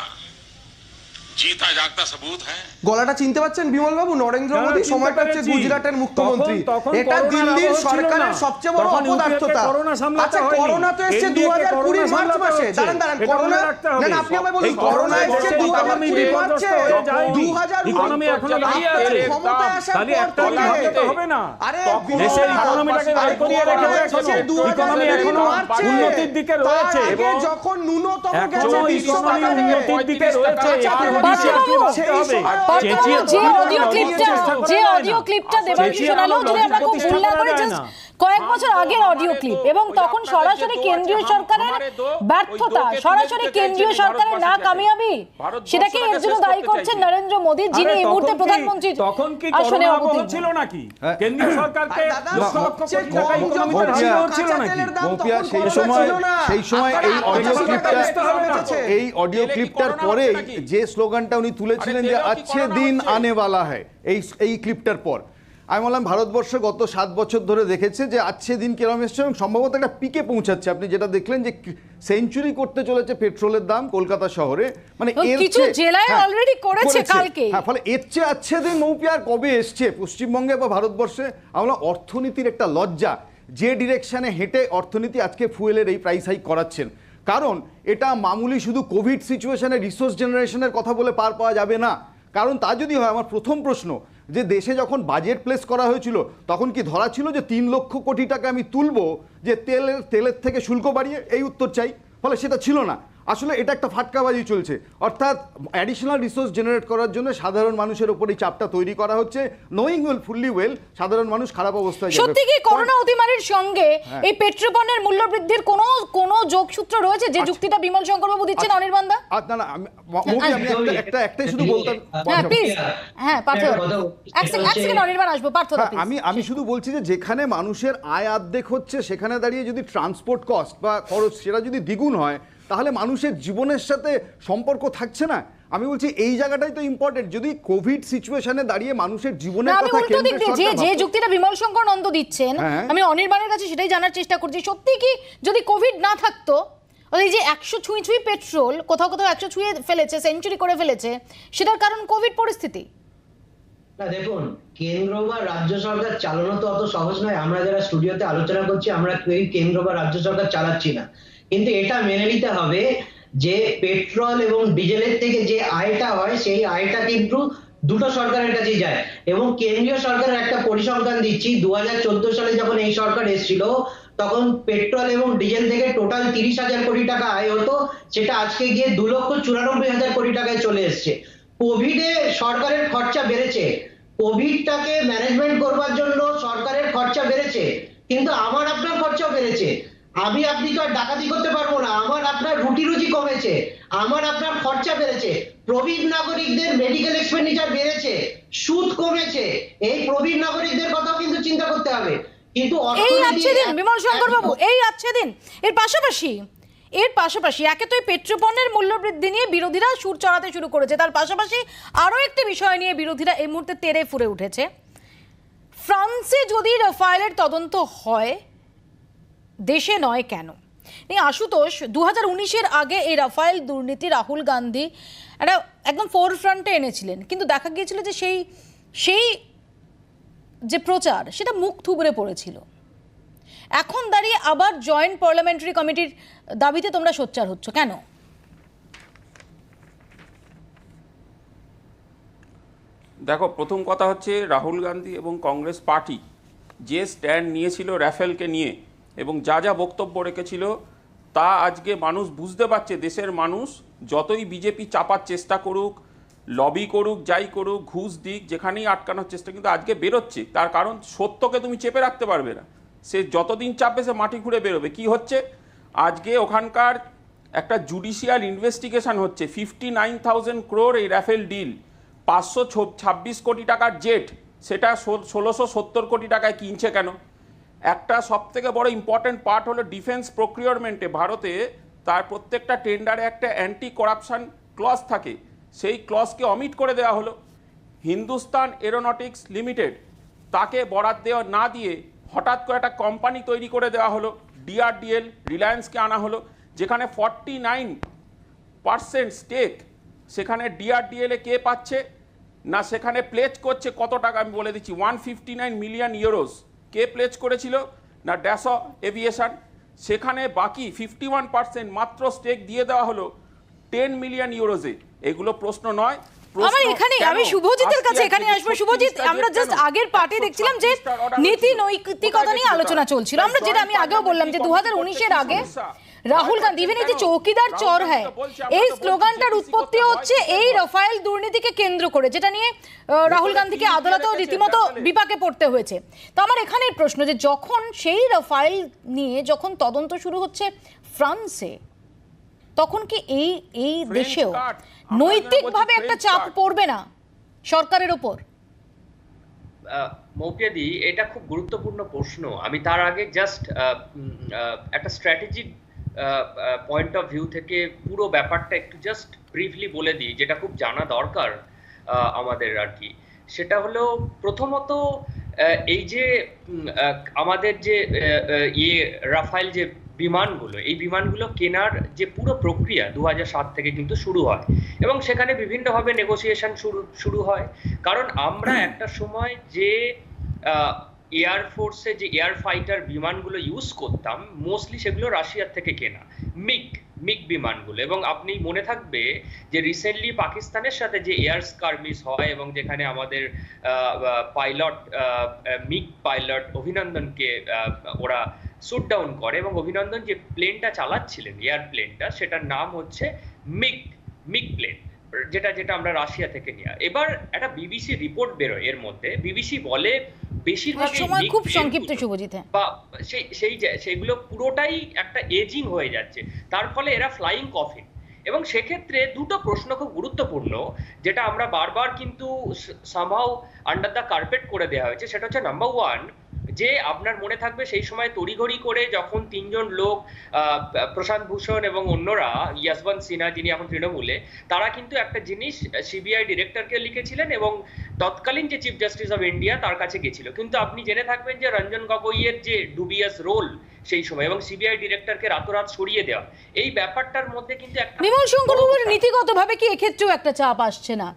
जीता जागता सबूत है। গলাটা চিনতে পারছেন বিমল বাবু? নরেন্দ্র মোদী সময়টা হচ্ছে গুজরাটের মুখ্যমন্ত্রী, এটা দিল্লির সরকারের সবচেয়ে বড় অপদার্থতা। আচ্ছা করোনা তো এসেছে 2020 মার্চ মাসে, দাঁড়ান করোনা না আপনি আমায় বলুন, করোনা এসেছে 2020 মার্চে, 2000 ইকোনমি এখনো দাঁড়িয়ে আছে, খালি একটা ভাবলে তো হবে না। আরে দেশের ইকোনমিটাকে দাঁড় করিয়ে রেখেছে, ইকোনমি এখনো উন্নতির দিকে রয়েছে, এবং যখন ন্যূনতম গেছে ইকোনমি উন্নতির দিকে রয়েছে। যে অডিও ক্লিপটা দেবাংশু শোনালো, যদি আমরা খুব ভুল না করে জাস্ট কয়েক বছর আগের অডিও ক্লিপ, এবং তখন সরাসরি কেন্দ্রীয় সরকারের ব্যর্থতা, সরাসরি কেন্দ্রীয় সরকারের না কামিয়াবি, সেটাকে এর জন্য দায়ী করছেন নরেন্দ্র মোদী, যিনি এই মুহূর্তে প্রধানমন্ত্রীর আসনে অবতীর্ণ ছিল নাকি? কেন্দ্রীয় সরকারকে লক্ষ লক্ষ কোটি টাকা ইকোনমিতে ঢালতে হচ্ছিল নাকি? সেই সময় এই অডিও ক্লিপটার পরে যে স্লোগানটা উনি তুলেছিলেন যে আচ্ছে দিন আনে ওয়ালা হ্যায়, এই ক্লিপটার পর আমি বললাম ভারতবর্ষ গত 7 বছর ধরে দেখেছে যে আজকে দিন কিরম এসছে এবং সম্ভবত একটা পিকে পৌঁছাচ্ছে। আপনি যেটা দেখলেন যে সেঞ্চুরি করতে চলেছে পেট্রোলের দাম কলকাতা শহরে, মানে এর কিছু জেলায় অলরেডি করেছে কালকে। হ্যাঁ, ফলে এর চেয়ে আজকে দিন মৌপি আর কবে এসছে পশ্চিমবঙ্গে বা ভারতবর্ষে? আমরা অর্থনীতির একটা লজ্জা, যে ডিরেকশনে হেঁটে অর্থনীতি আজকে ফুয়েলের এই প্রাইস হাইক করাচ্ছেন। কারণ এটা মামুলি শুধু কোভিড সিচুয়েশনে রিসোর্স জেনারেশনের কথা বলে পার পাওয়া যাবে না। কারণ তা যদি হয়, আমার প্রথম প্রশ্ন যে দেশে যখন বাজেট প্লেস করা হয়েছিল তখন কি ধরা ছিল যে 3 লক্ষ কোটি টাকা আমি তুলবো যে তেলের থেকে শুল্ক বাড়িয়ে? এই উত্তর চাই। ফলে সেটা ছিল না। আসলে এটা একটা ফাটকাবাজি চলছে, অর্থাৎ অ্যাডিশনাল রিসোর্স জেনারেট করার জন্য সাধারণ মানুষের উপর এই চাপটা তৈরি করা হচ্ছে, নোয়িং ফুললি ওয়েল সাধারণ মানুষ খারাপ অবস্থায় যাবে। সত্যি কি করোনা অতিমারির সঙ্গে এই পেট্রোপণ্যের মূল্য বৃদ্ধির কোনো যোগসূত্র রয়েছে, যে যুক্তিটা বিমল শঙ্কর বাবু দিচ্ছেন অনির্বাণ দা? না আমি একটাই শুধু বলতাম। হ্যাঁ প্লিজ, হ্যাঁ পার্থ, এক সেকেন্ড অনির্বাণ আসবো। পার্থ আমি শুধু বলছি যে যেখানে মানুষের আয় অর্ধেক হচ্ছে, সেখানে দাঁড়িয়ে যদি ট্রান্সপোর্ট কস্ট বা খরচ সেটা যদি দ্বিগুণ হয়, তাহলে মানুষের জীবনের সাথে সম্পর্ক থাকছে না। আমি বলছি এই জায়গাটাই তো ইম্পর্টেন্ট। যদি কোভিড সিচুয়েশনে দাঁড়িয়ে মানুষের জীবনের কথা যে যুক্তিটা বিমল শঙ্কর নন্দ দিচ্ছেন, আমি অনির্বাণের কাছে সেটাই জানার চেষ্টা করছি, সত্যি কি যদি কোভিড না থাকতো, এই যে 100 ছুঁই পেট্রোল কোথাও কোথাও 100 ছুঁয়ে ফেলেছে, সেঞ্চুরি করে ফেলেছে, সেটার কারণ কোভিড পরিস্থিতি? না দেখুন, কেন্দ্র বা রাজ্য সরকার চালানো তো অত সহজ নয়। আমরা যারা স্টুডিওতে আলোচনা করছি, আমরা কেউ কেন্দ্র বা রাজ্য সরকার চালাচ্ছি না, কিন্তু এটা মেনে নিতে হবে যে পেট্রোল এবং ডিজেলের থেকে যে আয়টা হয়, সেই আয়টা কিন্তু দুটো সরকারের কাছেই যায়। এবং কেন্দ্রীয় সরকারের একটা পরিসংখ্যান দিচ্ছি, 2014 সালে যখন এই সরকার এসেছিল তখন পেট্রোল এবং ডিজেল থেকে টোটাল 30,000 কোটি টাকা আয় হতো, সেটা আজকে গিয়ে 2,94,000 কোটি টাকায় চলে এসছে। কোভিডে সরকারের খরচা বেড়েছে, কোভিডটাকে ম্যানেজমেন্ট করবার জন্য সরকারের খরচা বেড়েছে, কিন্তু আমার আপনার খরচাও বেড়েছে। আমি আপনি তো আর ডাকাতি করতে পারবো না, আমার আপনার রুটি রুজি কমেছে, আমার আপনার খরচা বেড়েছে, প্রবীণ নাগরিকদের মেডিকেল এক্সপেন্ডিচার বেড়েছে, সুদ কমেছে, এই প্রবীণ নাগরিকদের কথাও কিন্তু চিন্তা করতে হবে। কিন্তু এই আছে দিন বিমল শঙ্কর বাবু, এই আছে দিন এর পাশাপাশি একে তো এই পেট্রোপণ্যের মূল্য বৃদ্ধি নিয়ে বিরোধীরা সুর চড়াতে শুরু করেছে, তার পাশাপাশি আরো একটি বিষয় নিয়ে বিরোধীরা এই মুহূর্তে তেড়ে ফুরে উঠেছে। ফ্রান্সে যদি রাফায়েলের তদন্ত হয়, দেশে নয় কেন? এই আশুতোষ 2019-এর আগে এই রাফায়েল দুর্নীতি রাহুল গান্ধী একটা একদম ফোরফ্রন্টে এনেছিলেন, কিন্তু দেখা গিয়েছিল যে সেই যে প্রচার সেটা মুখ থুবড়ে পড়েছিল। এখন দাঁড়িয়ে আবার জয়েন্ট পার্লামেন্টারি কমিটির দাবিতে তোমরা সোচ্চার হচ্ছ কেন? দেখো, প্রথম কথা হচ্ছে রাহুল গান্ধী এবং কংগ্রেস পার্টি যে স্ট্যান্ড নিয়েছিল রাফেলকে নিয়ে এবং যা যা বক্তব্য রেখেছিল, তা আজকে মানুষ বুঝতে পারছে। দেশের মানুষ যতই বিজেপি চাপার চেষ্টা করুক, লবি করুক, যাই করুক, ঘুষ দিক, যেখানেই আটকানোর চেষ্টা, কিন্তু আজকে বেরোচ্ছে। তার কারণ সত্যকে তুমি চেপে রাখতে পারবে না, সে যতদিন চাপবে সে মাটি ঘুরে বেরোবে। কি হচ্ছে আজকে ওখানকার একটা জুডিশিয়াল ইনভেস্টিগেশন হচ্ছে। 59,000 crore এই রাফেল ডিল, 526 কোটি টাকার জেট, সেটা 1670 কোটি টাকায় কিনছে কেন? একটা সবথেকে বড় ইম্পর্টেন্ট পার্ট হলো ডিফেন্স প্রক্রিয়রমেন্টে ভারতে তার প্রত্যেকটা টেন্ডারে একটা অ্যান্টি করাপশন ক্লজ থাকে, সেই ক্লজকে অমিট করে দেওয়া হলো। হিন্দুস্তান এরোনটিক্স লিমিটেড তাকে বরাদ দেওয়া না দিয়ে হঠাৎ করে একটা কোম্পানি তৈরি করে দেওয়া হলো, ডিআরডিএল, রিলায়েন্সকে আনা হলো, যেখানে 49% স্টেক সেখানে ডিআরডিএলে কে পাচ্ছে না, সেখানে প্লেজ করছে কত টাকা আমি বলে দিচ্ছি, 159 মিলিয়ন ইউরোস কে প্লেজ করেছিল না ড্যাসো এভিয়েশন, সেখানে বাকি 51% মাত্র স্টেক দিয়ে দেওয়া হলো 10 মিলিয়ন ইউরোজে। এগুলো প্রশ্ন নয়। আমার এখানে আমি শুভজিতের কাছে এখানে আসবো। শুভজিৎ, আমরা জাস্ট আগের পার্টি দেখছিলাম যে নীতি নৈতিকতা নিয়ে আলোচনা চলছিল। আমরা যেটা আমি আগেও বললাম যে 2019-এর আগে রাহুল গান্ধী ইভেন এই যে চৌকিদার চোর হ্যায় এই স্লোগানটার উৎপত্তি হচ্ছে এই রাফায়েল দুর্নীতিকে কেন্দ্র করে, যেটা নিয়ে রাহুল গান্ধীকে আদালতেও রীতিমতো বিপাকে পড়তে হয়েছে। তো আমার এখানে প্রশ্ন যে যখন সেই রাফায়েল নিয়ে যখন তদন্ত শুরু হচ্ছে ফ্রান্সে, তখন কি এই দেশেও নৈতিকভাবে একটা চাপ পড়বে না সরকারের ওপর? মৌপিয়াদি, এটা খুব গুরুত্বপূর্ণ প্রশ্ন। আমি তার আগে জাস্ট একটা স্ট্র্যাটেজিক পয়েন্ট অফ ভিউ থেকে পুরো ব্যাপারটা একটু জাস্ট ব্রিফলি বলে দিই, যেটা খুব জানা দরকার আমাদের আর কি। সেটা হলো প্রথমত এই যে আমাদের যে রাফায়েল যে বিমানগুলো, এই বিমানগুলো কেনার যে পুরো প্রক্রিয়া 2007 থেকে কিন্তু শুরু হয় এবং সেখানে বিভিন্নভাবে নেগোসিয়েশন শুরু হয়। কারণ আমরা একটা সময় যে এয়ারফোর্সে যে এয়ার ফাইটার বিমানগুলো ইউজ করতাম মোস্টলি সেগুলো রাশিয়ার থেকে কেনা, মিগ বিমানগুলো। এবং আপনি মনে থাকবে যে রিসেন্টলি পাকিস্তানের সাথে যে এয়ার স্কারমিস হয় এবং যেখানে আমাদের পাইলট মিগ পাইলট অভিনন্দনকে ওরা শুট ডাউন করে এবং অভিনন্দন যে প্লেনটা চালাচ্ছিলেন এয়ারপ্লেনটা, সেটার নাম হচ্ছে মিগ প্লেন, যেটা আমরা রাশিয়া থেকে নিয়ে। এবার একটা বিবিসি রিপোর্ট বেরোয়, এর মধ্যে বিবিসি বলে বেশিরভাগ সময় খুব সংক্ষিপ্ত শুভজিৎ, বা সেইগুলো পুরোটাই একটা এজিং হয়ে যাচ্ছে, তার ফলে এরা ফ্লাইং কফিন। এবং সেক্ষেত্রে দুটো প্রশ্ন খুব গুরুত্বপূর্ণ, যেটা আমরা বারবার কিন্তু সামহাউ আন্ডার দ্য কার্পেট করে দেওয়া হয়েছে। সেটা হচ্ছে নাম্বার ওয়ান, যে আপনার মনে থাকবে সেই সময় তড়িঘড়ি করে যখন তিনজন লোক প্রশান্ত ভূষণ এবং অন্যরা, ইয়াসবন্ত সিনহা যিনি এখন তৃণমূলে, তারা কিন্তু একটা জিনিস সিবিআই ডিরেক্টরকে লিখেছিলেন এবং তৎকালীন যে চিফ জাস্টিস অফ ইন্ডিয়া তার কাছে গেছিল। কিন্তু আপনি জেনে থাকবেন যে রঞ্জন গগৈয়ের যে ডুবিয়াস রোল সেই সময় এবং সিবিআই ডিরেক্টরকে রাতোরাত সরিয়ে দেওয়া, এই ব্যাপারটার মধ্যে কিন্তু একটা বিমল শঙ্কর বাবুর নীতিগতভাবে কি এক্ষেত্রেও একটা চাপ আসছে না?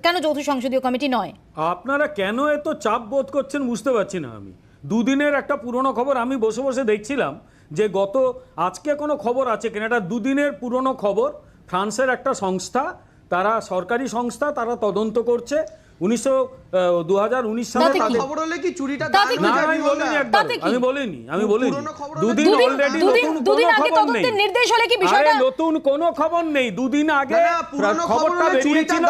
কেন যৌথ সংসদীয় কমিটি নয়? আপনারা কেন এত চাপ বোধ করছেন বুঝতে পারছি না আমি। দুদিনের একটা পুরনো খবর আমি বসে বসে দেখছিলাম যে আজকে কোনো খবর আছে কিনা, এটা দুদিনের পুরনো খবর। ফ্রান্সের একটা সংস্থা, তারা সরকারি সংস্থা, তারা তদন্ত করছে 2019 সালে। খবর হলে কি চুরিটা আমি বলিনি দুদিন অলরেডি দুদিন আগে তদন্তের নির্দেশ হলে কি বিষয়টা নতুন কোনো খবর নেই। দুদিন আগে খবরটা বেরিয়েছিল,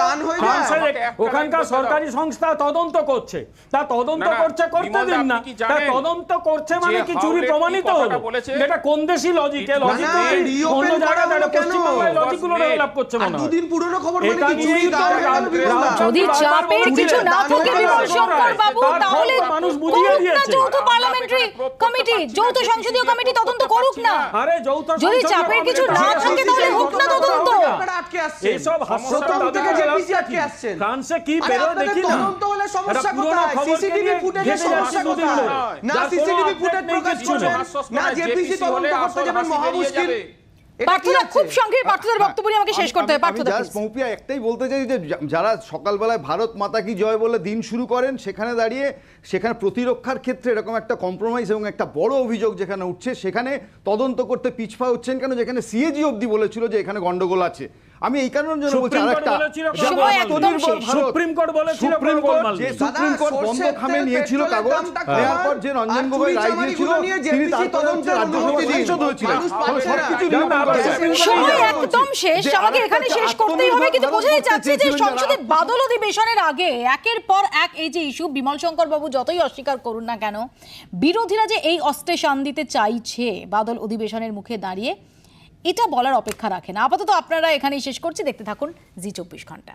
ওখানকার সরকারি সংস্থা তদন্ত করছে, তা তদন্ত করতে দিন না। তা তদন্ত করছে মানে কি চুরি প্রমাণিত হলো? এটা কোন দেশি লজিক? এ লজিক অন্য জায়গায় পশ্চিমবঙ্গের লজিকগুলো ডেভেলপ করছে মনে হয়। দুদিন পুরনো খবর মানে কি চুরি? যদি চাপের কিছু না থাকে বিমল শঙ্কর বাবু, তাহলে মানুষ বুঝিয়ে দিয়েছে যৌথ পার্লামেন্টারি কমিটি, যৌথ সংসদীয় কমিটি তদন্ত করুক না। আরে যৌথ যদি চাপের কিছু না থাকে তাহলে হোক না তদন্ত। আটকে আসছে এইসব হাস্যকর থেকে জেপিসি আটকে আসছেন। ফ্রান্সে কি বেরোয় দেখি না, তদন্ত হলে সমস্যা কোথায়? সিসিটিভি ফুটেজের সমস্যা কোথায়? না সিসিটিভি ফুটেজ প্রকাশ করবেন, না জেপিসি তদন্ত করতে যাবেন, মহা মুশকিল। পার্থরা খুব সংক্ষেপে পার্থদের বক্তব্য আমাকে শেষ করতে হবে। পার্থদা জাস্ট মৌপিয়া একটাই বলতে চাই যে যারা সকালবেলায় ভারত মাতা কি জয় বলে দিন শুরু করেন, সেখানে দাঁড়িয়ে সেখানে প্রতিরক্ষার ক্ষেত্রে এরকম একটা কম্প্রোমাইজ এবং একটা বড় অভিযোগ যেখানে উঠছে, সেখানে তদন্ত করতে পিছপা হচ্ছেন কেন? যেখানে সিএজি অবধি বলেছিল যে এখানে গন্ডগোল আছে। আমি এই কারণের জন্য বলছি আরেকটা, সুপ্রিম কোর্ট বলেছিল যে সুপ্রিম কোর্ট বন্ধ খামে নিয়েছিল কাগজ, নেওয়ার পর যে রঞ্জন গগৈ রায় দিয়েছিল, তিনি তদন্তের রাজ্যসভা সাংসদ হয়েছিলেন। সময় একদম শেষ, আমাকে এখানে শেষ করতেই হবে। কিন্তু বোঝাই যাচ্ছে যে সংসদে বাদল অধিবেশনের আগে একের পর এক এই যে ইস্যু, বিমল শঙ্কর বাবু যতই অস্বীকার করুন না কেন, বিরোধীরা যে এই অস্ত্রে শান দিতে চাইছে বাদল অধিবেশনের মুখে দাঁড়িয়ে, এটা বলার অপেক্ষা রাখে না। আপাতত আপনারা এখানেই শেষ করছি। দেখতে থাকুন জি 24 ঘন্টা।